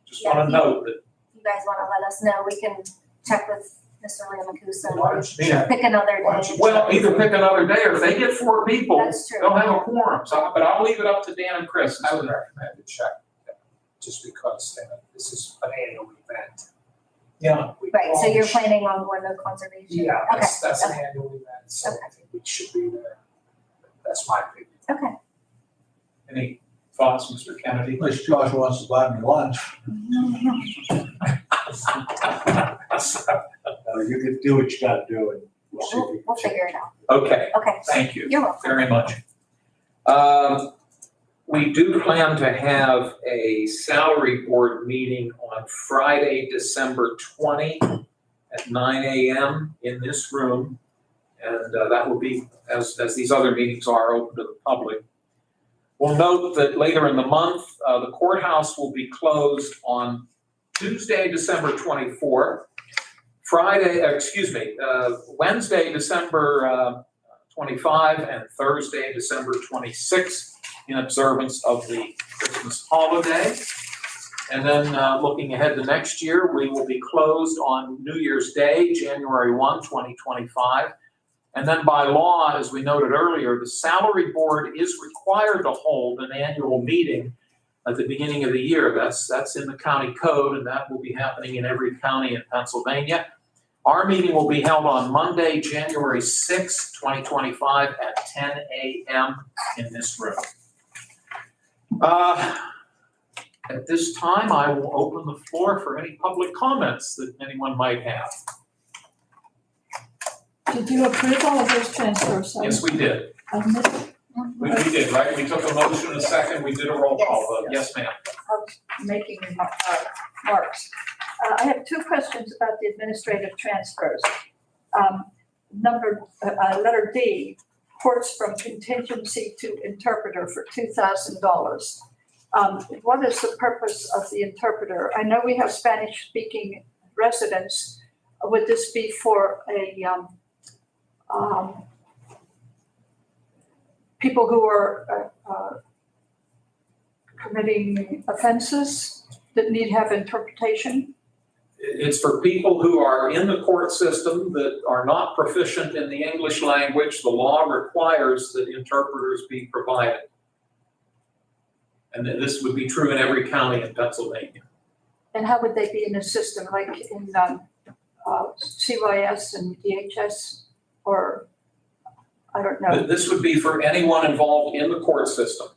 Just want to note that. If you guys want to let us know, we can check with Mr. Ramakusa Why and don't you check? pick another Why don't day. you Well, either pick another day or if they get 4 people, That's true. they'll have a quorum. So, but I'll leave it up to Dan and Chris. I would recommend to check, just because this is an annual event. Yeah. We Right, so you're probably planning on going to conservation? Yeah, Okay, that's an okay. annual event, so Okay. I think we should be there. That's my opinion. Okay. Any thoughts, Mr. Kennedy? Unless Josh wants to buy me lunch, you can do what you gotta do and we'll see if we We'll can figure it out. Okay, Okay, thank you you're welcome. very much. We do plan to have a salary board meeting on Friday, December 20 at 9 a.m. in this room. And that will be, as these other meetings are, open to the public. We'll note that later in the month, the courthouse will be closed on Tuesday, December 24, Wednesday, December 25, and Thursday, December 26, in observance of the Christmas holiday. And then looking ahead to next year, we will be closed on New Year's Day, January 1, 2025. And then by law, as we noted earlier, the salary board is required to hold an annual meeting at the beginning of the year. That's in the county code, and that will be happening in every county in Pennsylvania. Our meeting will be held on Monday, January 6, 2025 at 10 a.m. in this room. At this time, I will open the floor for any public comments that anyone might have. Did you approve all of those transfers? Yes, we did. I missed- We did, right? We took a motion in a second. We did a roll call vote. Yes, ma'am. I was making marks. I have 2 questions about the administrative transfers. Letter D, courts from contingency to interpreter for $2,000. What is the purpose of the interpreter? I know we have Spanish-speaking residents. Would this be for people who are committing offenses that need to have interpretation? It's for people who are in the court system that are not proficient in the English language. The law requires that interpreters be provided. And this would be true in every county in Pennsylvania. And how would they be in the system, like in CYS and DHS, or I don't know? This would be for anyone involved in the court system,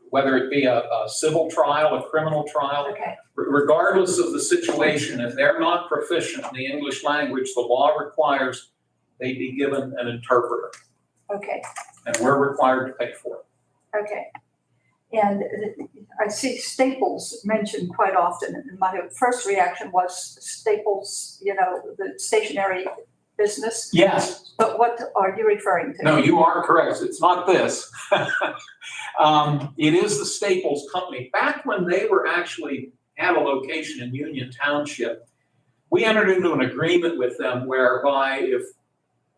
whether it be a civil trial, a criminal trial. Okay, Regardless of the situation, if they're not proficient in the English language, the law requires they be given an interpreter. okay, And we're required to pay for it. okay. And I see Staples mentioned quite often, and my first reaction was Staples, the stationery business. Yes. But what are you referring to? No, you are correct. It's not this. It is the Staples Company. Back when they were actually had a location in Union Township, we entered into an agreement with them whereby if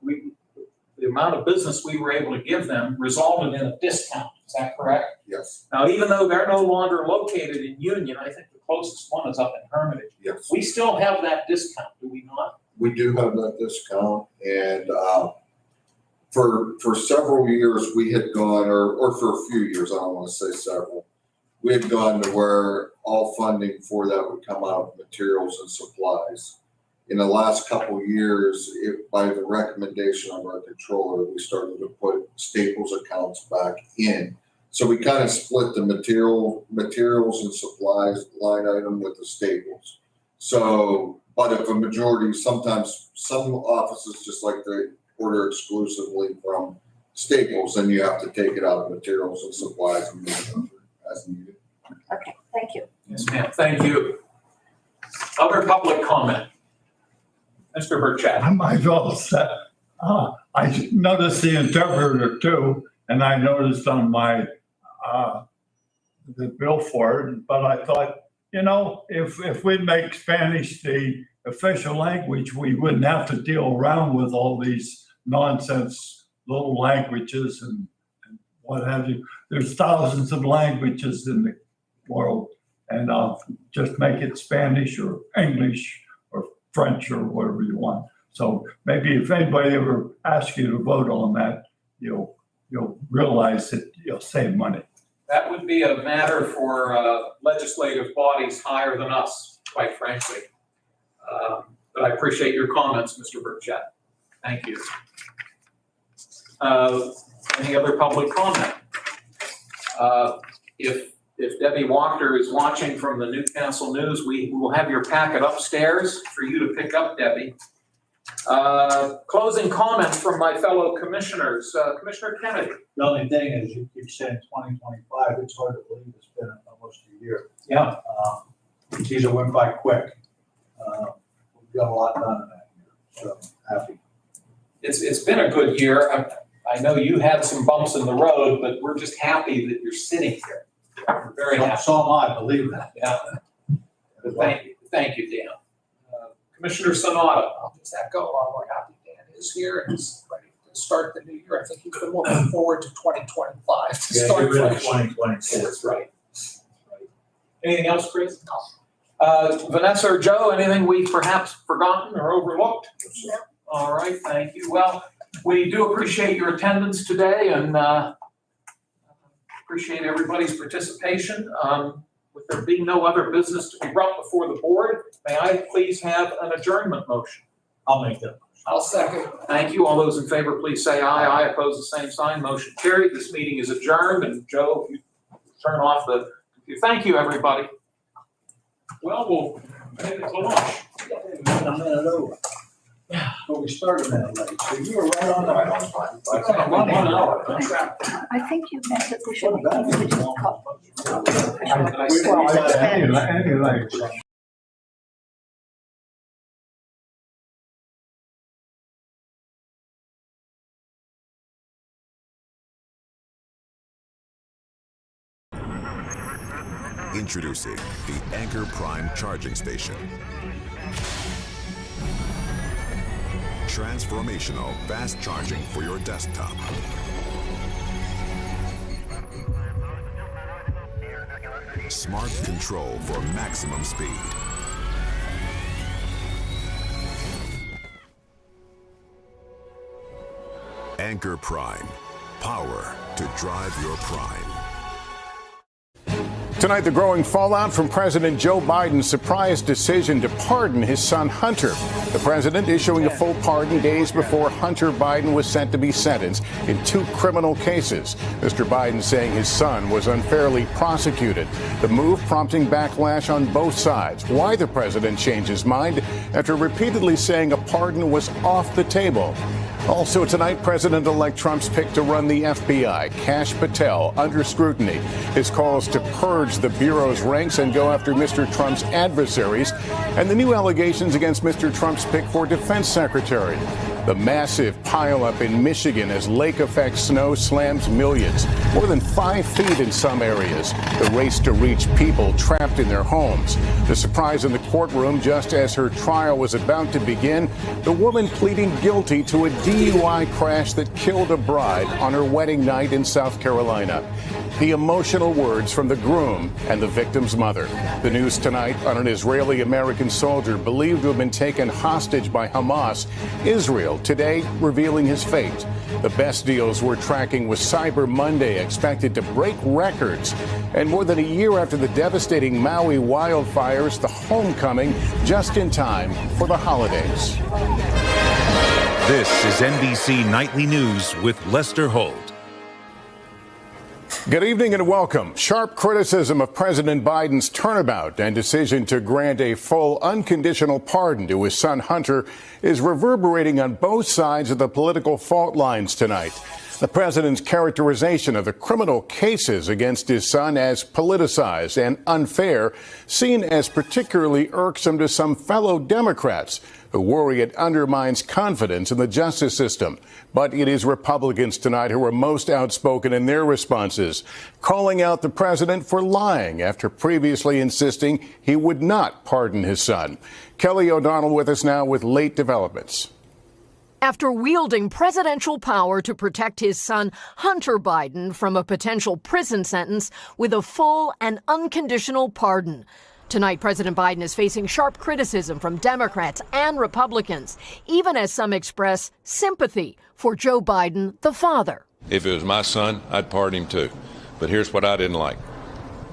the amount of business we were able to give them resulted in a discount. Is that correct? Yes, Now, even though they're no longer located in Union, I think the closest one is up in Hermitage. yes. We still have that discount, do we not? We do have that discount, and for several years, we had gone, or for a few years, I don't want to say several, we had gone to where all funding for that would come out of materials and supplies. In the last couple of years, by the recommendation of our controller, we started to put Staples accounts back in So we kind of split the materials and supplies line item with the staples. So, but if a majority, sometimes some offices just like they order exclusively from staples, then you have to take it out of materials and supplies and move it over as needed. Okay, thank you. Yes, ma'am. Thank you. Other public comment? Mr. Burchett. I might as well say, I noticed the interpreter too, and I noticed on my, the bill for it, but I thought, you know, if we make Spanish the official language, we wouldn't have to deal around with all these nonsense little languages and what have you. There's thousands of languages in the world, and just make it Spanish or English or French or whatever you want. So maybe if anybody ever asks you to vote on that, you'll realize that you'll save money. That would be a matter for legislative bodies higher than us, quite frankly. But I appreciate your comments, Mr. Burchett. Thank you. Any other public comment? If Debbie Walker is watching from the Newcastle News, we will have your packet upstairs for you to pick up, Debbie. Closing comments from my fellow commissioners. Commissioner Kennedy. The only thing is you keep saying 2025, it's hard to believe it's been almost a year. Yeah. Geez, it went by quick. We've got a lot done in that year, so I'm happy. It's been a good year. I know you had some bumps in the road, but we're just happy that you're sitting here. We're very happy. So am I, believe that. Yeah. Thank you, Dan. Commissioner Sanada. I'll just echo while we're happy Dan is here and is ready to start the new year. I think he's been looking forward to 2025 to Yeah, start you're really fresh. 2024. That's right. Anything else, Chris? Vanessa or Joe, anything we've perhaps forgotten or overlooked? No. All right, thank you. Well, we do appreciate your attendance today and appreciate everybody's participation. With there being no other business to be brought before the board, may I please have an adjournment motion? I'll make that. I'll second. Thank you. All those in favor, please say aye. Aye. Oppose the same sign. Motion carried. This meeting is adjourned. And Joe, if you turn off the computer. Thank you, everybody. Well, we'll take it to lunch. A minute over. But we started a minute late, so you were right on the right on time. One hour. I think you meant that we should be individual copies. Introducing the Anchor Prime charging station. Transformational fast charging for your desktop. Smart control for maximum speed. Anchor Prime. Power to drive your prime. Tonight, the growing fallout from President Joe Biden's surprise decision to pardon his son Hunter. The president issuing a full pardon days before Hunter Biden was set to be sentenced in 2 criminal cases. Mr. Biden saying his son was unfairly prosecuted. The move prompting backlash on both sides. Why the president changed his mind after repeatedly saying a pardon was off the table. Also tonight, President-elect Trump's pick to run the FBI, Kash Patel, under scrutiny. His calls to purge the Bureau's ranks and go after Mr. Trump's adversaries, and the new allegations against Mr. Trump's pick for defense secretary. The massive pileup in Michigan as lake effect snow slams millions, more than 5 feet in some areas. The race to reach people trapped in their homes. The surprise in the courtroom just as her trial was about to begin, the woman pleading guilty to a DUI crash that killed a bride on her wedding night in South Carolina. The emotional words from the groom and the victim's mother. The news tonight on an Israeli-American soldier believed to have been taken hostage by Hamas. Israel today revealing his fate. The best deals we're tracking with Cyber Monday expected to break records. And more than a year after the devastating Maui wildfires, the homecoming just in time for the holidays. This is NBC Nightly News with Lester Holt. Good evening and welcome. Sharp criticism of President Biden's turnabout and decision to grant a full unconditional pardon to his son Hunter is reverberating on both sides of the political fault lines tonight. The president's characterization of the criminal cases against his son as politicized and unfair, seen as particularly irksome to some fellow Democrats who worry it undermines confidence in the justice system. But it is Republicans tonight who are most outspoken in their responses, calling out the president for lying after previously insisting he would not pardon his son. Kelly O'Donnell with us now with late developments. After wielding presidential power to protect his son Hunter Biden from a potential prison sentence with a full and unconditional pardon. Tonight, President Biden is facing sharp criticism from Democrats and Republicans, even as some express sympathy for Joe Biden, the father. If it was my son, I'd pardon him too. But here's what I didn't like.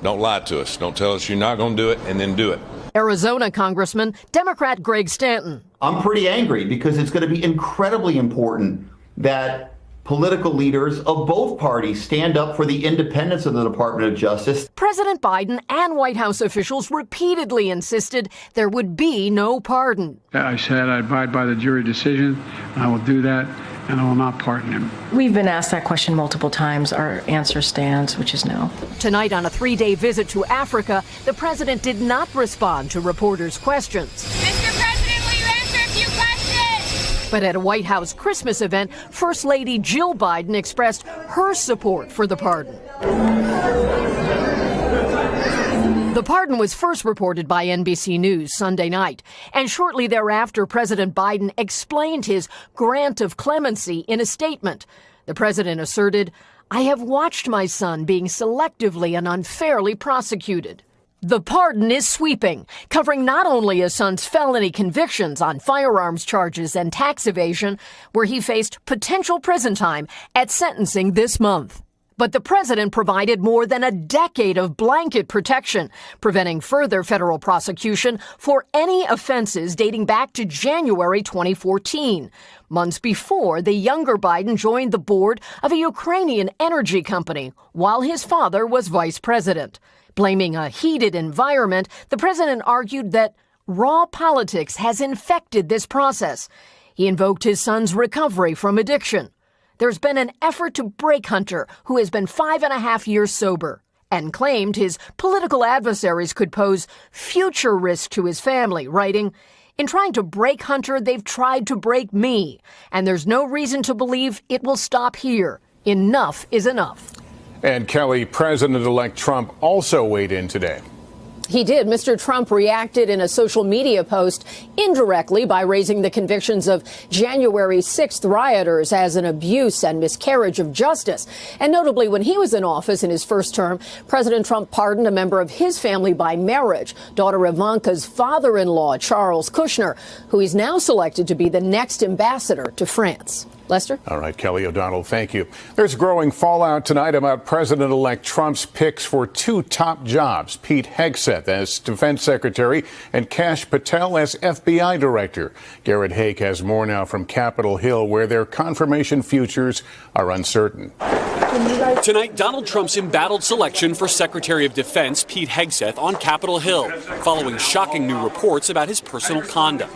Don't lie to us. Don't tell us you're not going to do it and then do it. Arizona Congressman, Democrat Greg Stanton. I'm pretty angry because it's going to be incredibly important that political leaders of both parties stand up for the independence of the Department of Justice. President Biden and White House officials repeatedly insisted there would be no pardon. I said I abide by the jury decision. I will do that, and I will not pardon him. We've been asked that question multiple times. Our answer stands, which is no. Tonight, on a 3-day visit to Africa, the president did not respond to reporters' questions. Mr. President, will you answer a few questions? But at a White House Christmas event, First Lady Jill Biden expressed her support for the pardon. The pardon was first reported by NBC News Sunday night, and shortly thereafter, President Biden explained his grant of clemency in a statement. The president asserted, "I have watched my son being selectively and unfairly prosecuted." The pardon is sweeping, covering not only his son's felony convictions on firearms charges and tax evasion, where he faced potential prison time at sentencing this month. But the president provided more than a decade of blanket protection, preventing further federal prosecution for any offenses dating back to January 2014, months before the younger Biden joined the board of a Ukrainian energy company while his father was vice president. Blaming a heated environment, the president argued that raw politics has infected this process. He invoked his son's recovery from addiction. There's been an effort to break Hunter, who has been 5.5 years sober, and claimed his political adversaries could pose future risk to his family, writing, "In trying to break Hunter, they've tried to break me, and there's no reason to believe it will stop here. Enough is enough." And Kelly, President-elect Trump also weighed in today. He did. Mr. Trump reacted in a social media post indirectly by raising the convictions of January 6th rioters as an abuse and miscarriage of justice. And notably, when he was in office in his first term, President Trump pardoned a member of his family by marriage, daughter Ivanka's father-in-law, Charles Kushner, who he's now selected to be the next ambassador to France. Lester? All right, Kelly O'Donnell, thank you. There's growing fallout tonight about President-elect Trump's picks for 2 top jobs, Pete Hegseth as Defense Secretary and Kash Patel as FBI Director. Garrett Haake has more now from Capitol Hill, where their confirmation futures are uncertain. Tonight, Donald Trump's embattled selection for Secretary of Defense Pete Hegseth on Capitol Hill, following shocking new reports about his personal conduct.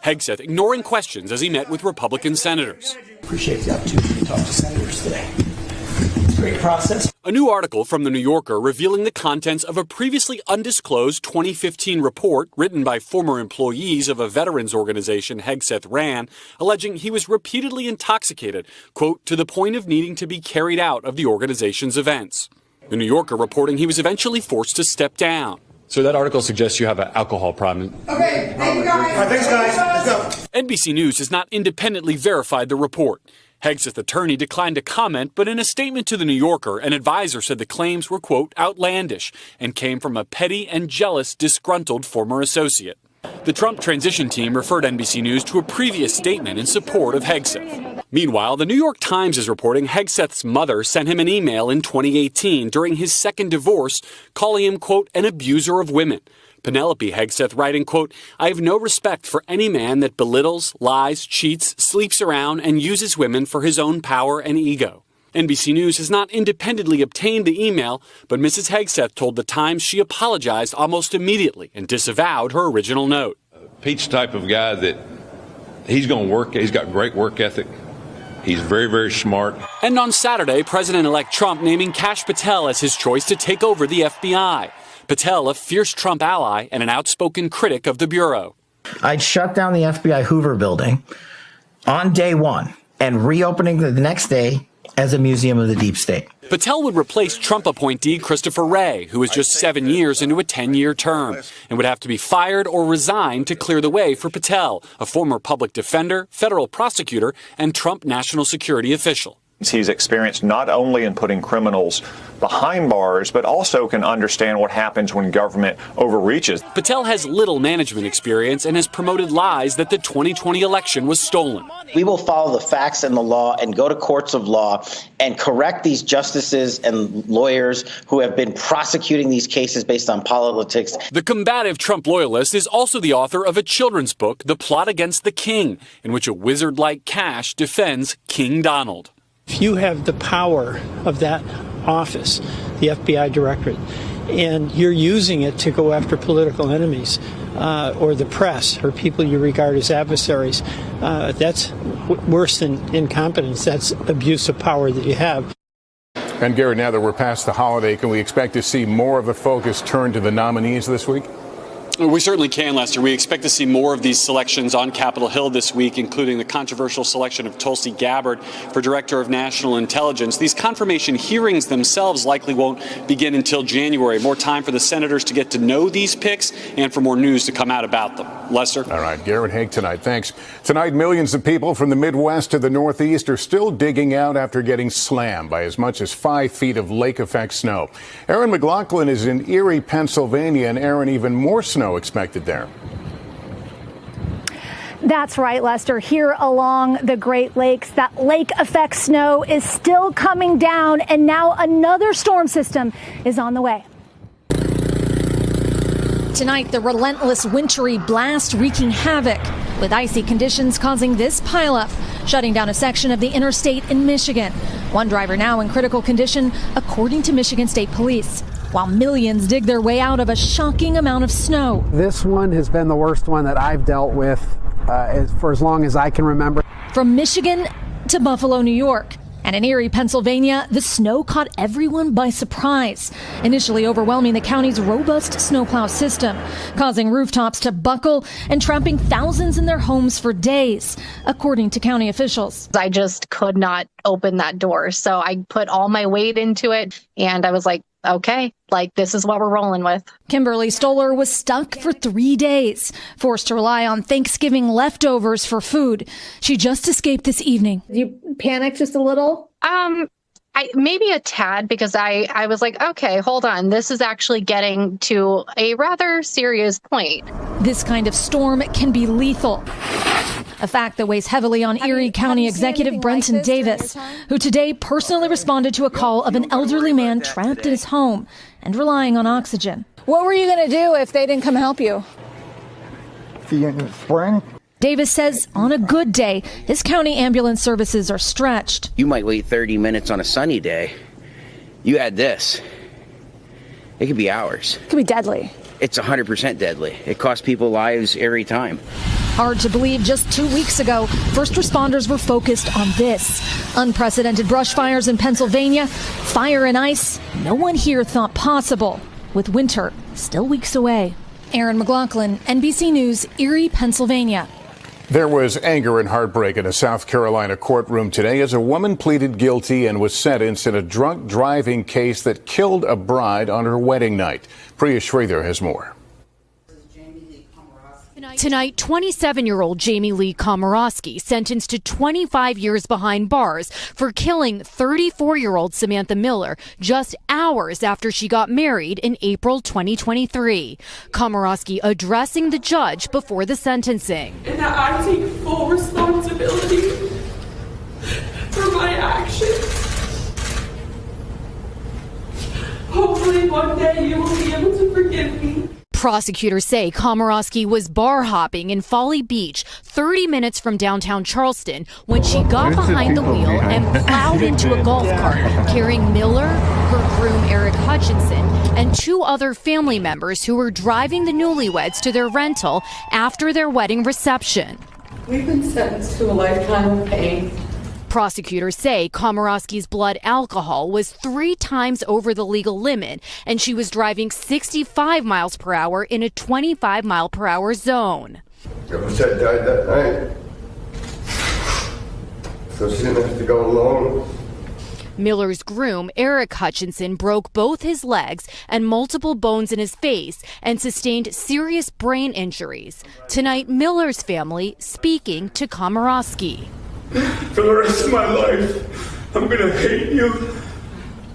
Hegseth ignoring questions as he met with Republican senators. Appreciate the opportunity to talk to senators today. It's a great process. A new article from The New Yorker revealing the contents of a previously undisclosed 2015 report written by former employees of a veterans organization Hegseth ran, alleging he was repeatedly intoxicated, quote, to the point of needing to be carried out of the organization's events. The New Yorker reporting he was eventually forced to step down. So that article suggests you have an alcohol problem. Okay, thank you guys. All right, thanks guys. Let's go. NBC News has not independently verified the report. Hegseth's attorney declined to comment, but in a statement to The New Yorker, an advisor said the claims were, quote, outlandish and came from a petty and jealous, disgruntled former associate. The Trump transition team referred NBC News to a previous statement in support of Hegseth. Meanwhile, the New York Times is reporting Hegseth's mother sent him an email in 2018 during his second divorce, calling him, quote, an abuser of women. Penelope Hegseth writing, quote, I have no respect for any man that belittles, lies, cheats, sleeps around, and uses women for his own power and ego. NBC News has not independently obtained the email, but Mrs. Hegseth told The Times she apologized almost immediately and disavowed her original note. Pete's the type of guy that he's going to work. He's got great work ethic. He's very, very smart. And on Saturday, President-elect Trump naming Kash Patel as his choice to take over the FBI. Patel, a fierce Trump ally and an outspoken critic of the Bureau. I'd shut down the FBI Hoover building on day one and reopening the next day as a museum of the deep state. Patel would replace Trump appointee Christopher Wray, who is just 7 years into a 10-year term, and would have to be fired or resign to clear the way for Patel, a former public defender, federal prosecutor, and Trump national security official. He's experienced not only in putting criminals behind bars, but also can understand what happens when government overreaches. Patel has little management experience and has promoted lies that the 2020 election was stolen. We will follow the facts and the law and go to courts of law and correct these justices and lawyers who have been prosecuting these cases based on politics. The combative Trump loyalist is also the author of a children's book, The Plot Against the King, in which a wizard like Kash defends King Donald. If you have the power of that office, the FBI directorate, and you're using it to go after political enemies or the press or people you regard as adversaries, that's worse than incompetence. That's abuse of power that you have. And Gary, now that we're past the holiday, can we expect to see more of the focus turned to the nominees this week? We certainly can, Lester. We expect to see more of these selections on Capitol Hill this week, including the controversial selection of Tulsi Gabbard for Director of National Intelligence. These confirmation hearings themselves likely won't begin until January. More time for the senators to get to know these picks and for more news to come out about them. Lester? All right, Garrett Haig tonight. Thanks. Tonight, millions of people from the Midwest to the Northeast are still digging out after getting slammed by as much as 5 feet of lake-effect snow. Aaron McLaughlin is in Erie, Pennsylvania, and Aaron, even more snow expected there. That's right, Lester. Here along the Great Lakes, that lake effect snow is still coming down, and now another storm system is on the way. Tonight, the relentless wintry blast wreaking havoc, with icy conditions causing this pileup, shutting down a section of the interstate in Michigan. One driver now in critical condition, according to Michigan State Police, while millions dig their way out of a shocking amount of snow. This one has been the worst one that I've dealt with for as long as I can remember. From Michigan to Buffalo, New York, and in Erie, Pennsylvania, the snow caught everyone by surprise, initially overwhelming the county's robust snowplow system, causing rooftops to buckle and trapping thousands in their homes for days, according to county officials. I just could not open that door, so I put all my weight into it, and I was like, okay, this is what we're rolling with. Kimberly Stoller was stuck for 3 days, forced to rely on Thanksgiving leftovers for food. She just escaped this evening. You panicked just a little? Maybe a tad, because I was like, okay, hold on. This is actually getting to a rather serious point. This kind of storm can be lethal. A fact that weighs heavily on Erie County Executive Brenton Davis, who today personally responded to a call of an elderly man trapped in his home and relying on oxygen. What were you going to do if they didn't come help you? See you in the spring. Davis says on a good day, his county ambulance services are stretched. You might wait 30 minutes on a sunny day. You add this, it could be hours. It could be deadly. It's 100% deadly. It costs people lives every time. Hard to believe just 2 weeks ago, first responders were focused on this. Unprecedented brush fires in Pennsylvania, fire and ice no one here thought possible, with winter still weeks away. Aaron McLaughlin, NBC News, Erie, Pennsylvania. There was anger and heartbreak in a South Carolina courtroom today as a woman pleaded guilty and was sentenced in a drunk driving case that killed a bride on her wedding night. Priya Sridhar has more. Tonight, 27-year-old Jamie Lee Komorowski sentenced to 25 years behind bars for killing 34-year-old Samantha Miller just hours after she got married in April 2023. Komorowski addressing the judge before the sentencing. And that I take full responsibility for my actions. Hopefully one day you will be able to forgive me. Prosecutors say Komorowski was bar hopping in Folly Beach, 30 minutes from downtown Charleston, when she got behind the wheel and plowed into a golf cart, carrying Miller, her groom Eric Hutchinson, and 2 other family members who were driving the newlyweds to their rental after their wedding reception. We've been sentenced to a lifetime of pain. Prosecutors say Komorowski's blood alcohol was 3 times over the legal limit, and she was driving 65 miles per hour in a 25 mile per hour zone. Said died that night, so she didn't have to go alone. Miller's groom, Eric Hutchinson, broke both his legs and multiple bones in his face and sustained serious brain injuries. Tonight, Miller's family speaking to Komorowski. For the rest of my life, I'm gonna hate you.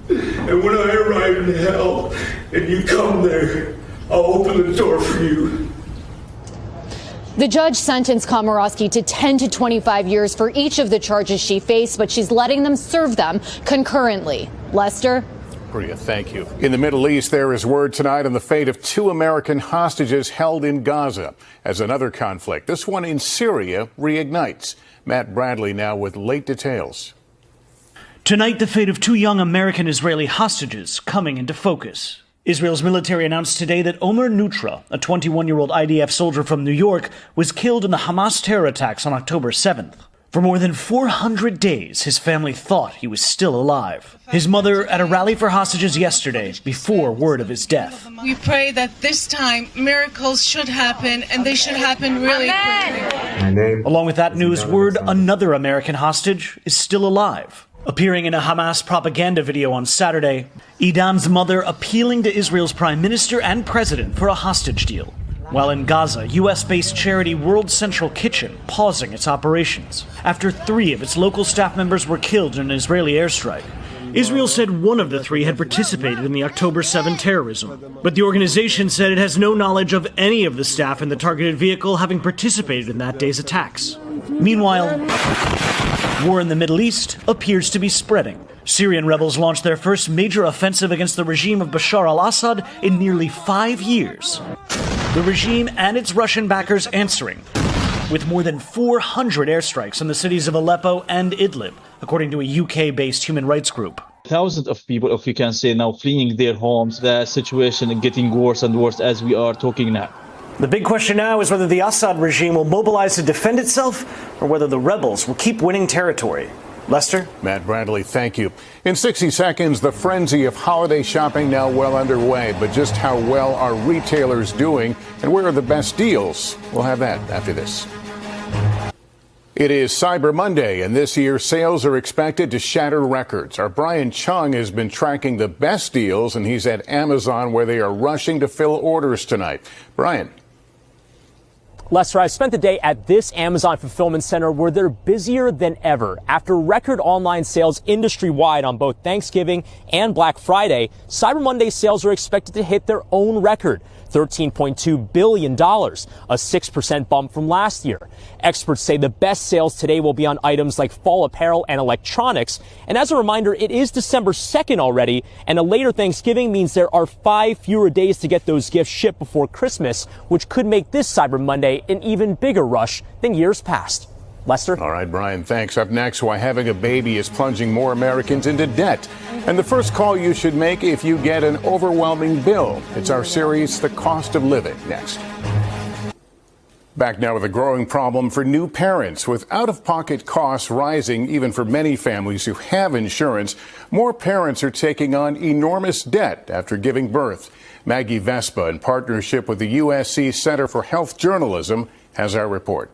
And when I arrive in hell and you come there, I'll open the door for you. The judge sentenced Komorowski to 10 to 25 years for each of the charges she faced, but she's letting them serve them concurrently. Lester? Priya, thank you. In the Middle East, there is word tonight on the fate of 2 American hostages held in Gaza as another conflict, this one in Syria, reignites. Matt Bradley now with late details. Tonight, the fate of 2 young American-Israeli hostages coming into focus. Israel's military announced today that Omer Nutra, a 21-year-old IDF soldier from New York, was killed in the Hamas terror attacks on October 7th. For more than 400 days, his family thought he was still alive. His mother at a rally for hostages yesterday before word of his death. We pray that this time miracles should happen, and they should happen really quickly. Along with that news, word another American hostage is still alive. Appearing in a Hamas propaganda video on Saturday, Idan's mother appealing to Israel's prime minister and president for a hostage deal. While in Gaza, U.S.-based charity World Central Kitchen pausing its operations after 3 of its local staff members were killed in an Israeli airstrike. Israel said 1 of the 3 had participated in the October 7 terrorism, but the organization said it has no knowledge of any of the staff in the targeted vehicle having participated in that day's attacks. Meanwhile, war in the Middle East appears to be spreading. Syrian rebels launched their first major offensive against the regime of Bashar al-Assad in nearly 5 years. The regime and its Russian backers answering, with more than 400 airstrikes in the cities of Aleppo and Idlib, according to a UK-based human rights group. Thousands of people, if you can say now, fleeing their homes. The situation is getting worse and worse as we are talking now. The big question now is whether the Assad regime will mobilize to defend itself or whether the rebels will keep winning territory. Lester? Matt Bradley, thank you. In 60 seconds, the frenzy of holiday shopping now well underway. But just how well are retailers doing and where are the best deals? We'll have that after this. It is Cyber Monday, and this year sales are expected to shatter records. Our Brian Chung has been tracking the best deals, and he's at Amazon where they are rushing to fill orders tonight. Brian. Lester, I spent the day at this Amazon fulfillment center where they're busier than ever. After record online sales industry-wide on both Thanksgiving and Black Friday, Cyber Monday sales are expected to hit their own record, $13.2 billion, a 6% bump from last year. Experts say the best sales today will be on items like fall apparel and electronics. And as a reminder, it is December 2nd already, and a later Thanksgiving means there are 5 fewer days to get those gifts shipped before Christmas, which could make this Cyber Monday an even bigger rush than years past. Lester? All right, Brian, thanks. Up next, why having a baby is plunging more Americans into debt. And the first call you should make if you get an overwhelming bill. It's our series, The Cost of Living, next. Back now with a growing problem for new parents. With out-of-pocket costs rising even for many families who have insurance, more parents are taking on enormous debt after giving birth. Maggie Vespa, in partnership with the USC Center for Health Journalism, has our report.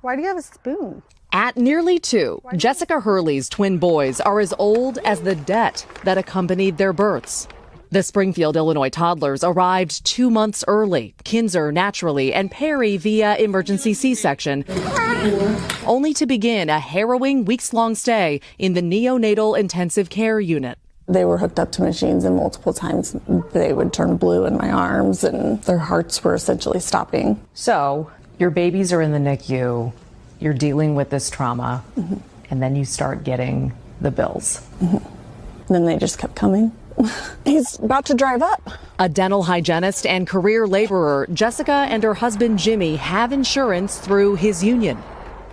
Why do you have a spoon? At nearly 2, Jessica Hurley's twin boys are as old as the debt that accompanied their births. The Springfield, Illinois toddlers arrived 2 months early, Kinzer naturally and Perry via emergency C-section, only to begin a harrowing weeks-long stay in the neonatal intensive care unit. They were hooked up to machines, and multiple times they would turn blue in my arms and their hearts were essentially stopping. So your babies are in the NICU, you're dealing with this trauma, and then you start getting the bills. And then they just kept coming. He's about to drive up. A dental hygienist and career laborer, Jessica and her husband Jimmy have insurance through his union.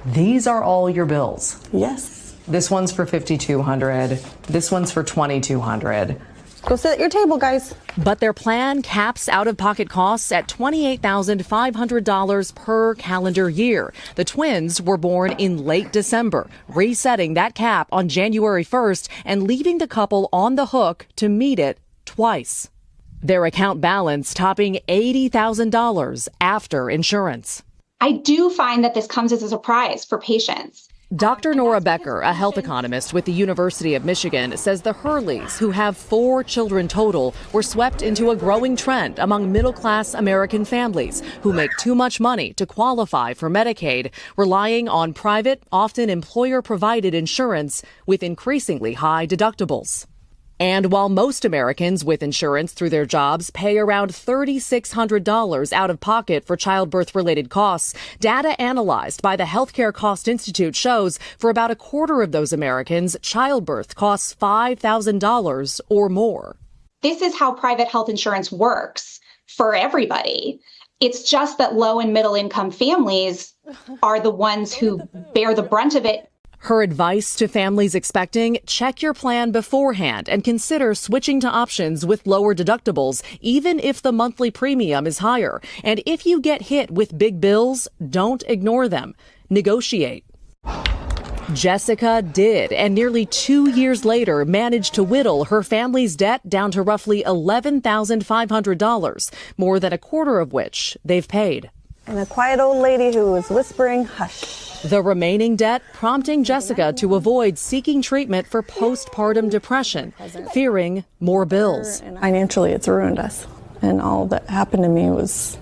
These are all your bills? Yes. This one's for $5,200. This one's for $2,200. Go sit at your table, guys. But their plan caps out-of-pocket costs at $28,500 per calendar year. The twins were born in late December, resetting that cap on January 1st and leaving the couple on the hook to meet it twice. Their account balance topping $80,000 after insurance. I do find that this comes as a surprise for patients. Dr. Nora Becker, a health economist with the University of Michigan, says the Hurleys, who have 4 children total, were swept into a growing trend among middle-class American families who make too much money to qualify for Medicaid, relying on private, often employer-provided insurance with increasingly high deductibles. And while most Americans with insurance through their jobs pay around $3,600 out of pocket for childbirth-related costs, data analyzed by the Healthcare Cost Institute shows for about a quarter of those Americans, childbirth costs $5,000 or more. This is how private health insurance works for everybody. It's just that low and middle income families are the ones who bear the brunt of it. Her advice to families expecting: check your plan beforehand and consider switching to options with lower deductibles, even if the monthly premium is higher. And if you get hit with big bills, don't ignore them. Negotiate. Jessica did, and nearly 2 years later managed to whittle her family's debt down to roughly $11,500, more than a quarter of which they've paid. And a quiet old lady who was whispering, hush. The remaining debt prompting Jessica to avoid seeking treatment for postpartum depression, fearing more bills. Financially, it's ruined us. And all that happened to me was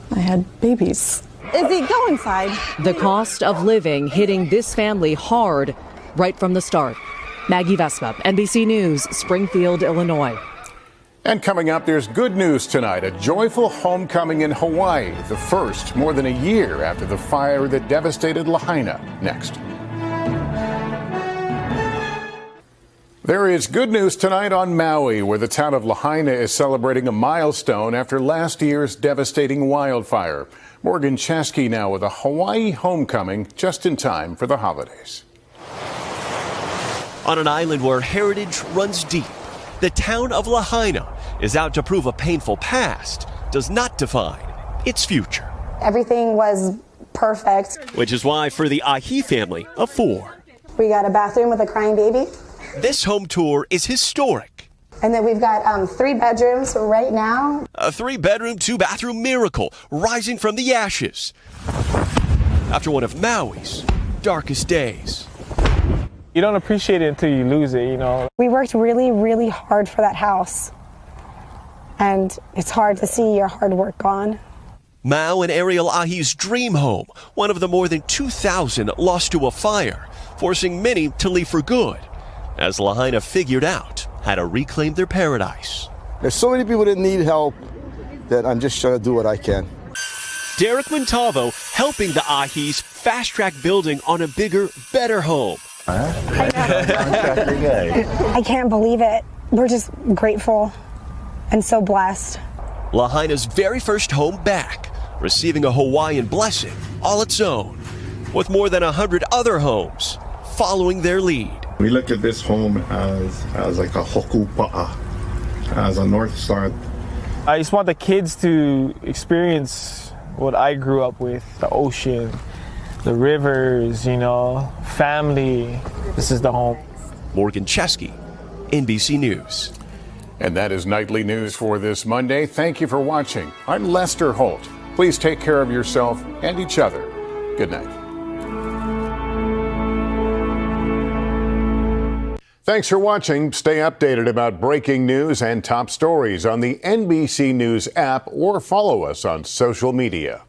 I had babies. Izzy, go inside. The cost of living hitting this family hard right from the start. Maggie Vespa, NBC News, Springfield, Illinois. And coming up, there's good news tonight. A joyful homecoming in Hawaii, the first more than a year after the fire that devastated Lahaina. Next. There is good news tonight on Maui, where the town of Lahaina is celebrating a milestone after last year's devastating wildfire. Morgan Chesky now with a Hawaii homecoming just in time for the holidays. On an island where heritage runs deep, the town of Lahaina is out to prove a painful past does not define its future. Everything was perfect. Which is why for the Ahi family of 4, we got a bathroom with a crying baby. This home tour is historic. And then we've got 3 bedrooms right now. A 3-bedroom, 2-bathroom miracle rising from the ashes after one of Maui's darkest days. You don't appreciate it until you lose it, you know. We worked really, really hard for that house. And it's hard to see your hard work gone. Mau and Ariel Ahi's dream home, one of the more than 2,000 lost to a fire, forcing many to leave for good, as Lahaina figured out how to reclaim their paradise. There's so many people that need help that I'm just trying to do what I can. Derek Montalvo helping the Ahis fast-track building on a bigger, better home. I can't believe it. We're just grateful and so blessed. Lahaina's very first home back, receiving a Hawaiian blessing all its own, with more than 100 other homes following their lead. We look at this home as like a hoku pa'a, as a North Star. I just want the kids to experience what I grew up with, the ocean, the rivers, you know, family. This is the home. Morgan Chesky, NBC News. And that is nightly news for this Monday. Thank you for watching. I'm Lester Holt. Please take care of yourself and each other. Good night. Thanks for watching. Stay updated about breaking news and top stories on the NBC News app or follow us on social media.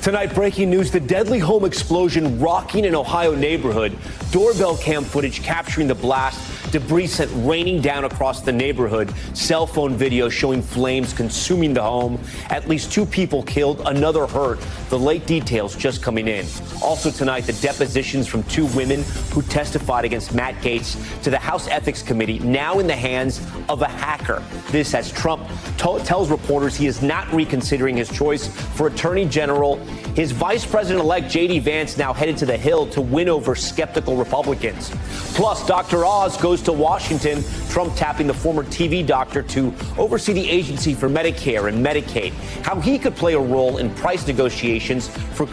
Tonight, breaking news, the deadly home explosion rocking an Ohio neighborhood. Doorbell cam footage capturing the blast. Debris sent raining down across the neighborhood. Cell phone video showing flames consuming the home. At least 2 people killed, another hurt. The late details just coming in. Also tonight, the depositions from 2 women who testified against Matt Gaetz to the House Ethics Committee, now in the hands of a hacker. This as Trump tells reporters he is not reconsidering his choice for Attorney General. His Vice President-elect J.D. Vance now headed to the Hill to win over skeptical Republicans. Plus, Dr. Oz goes to Washington. Trump tapping the former TV doctor to oversee the Agency for Medicare and Medicaid. How he could play a role in price negotiations for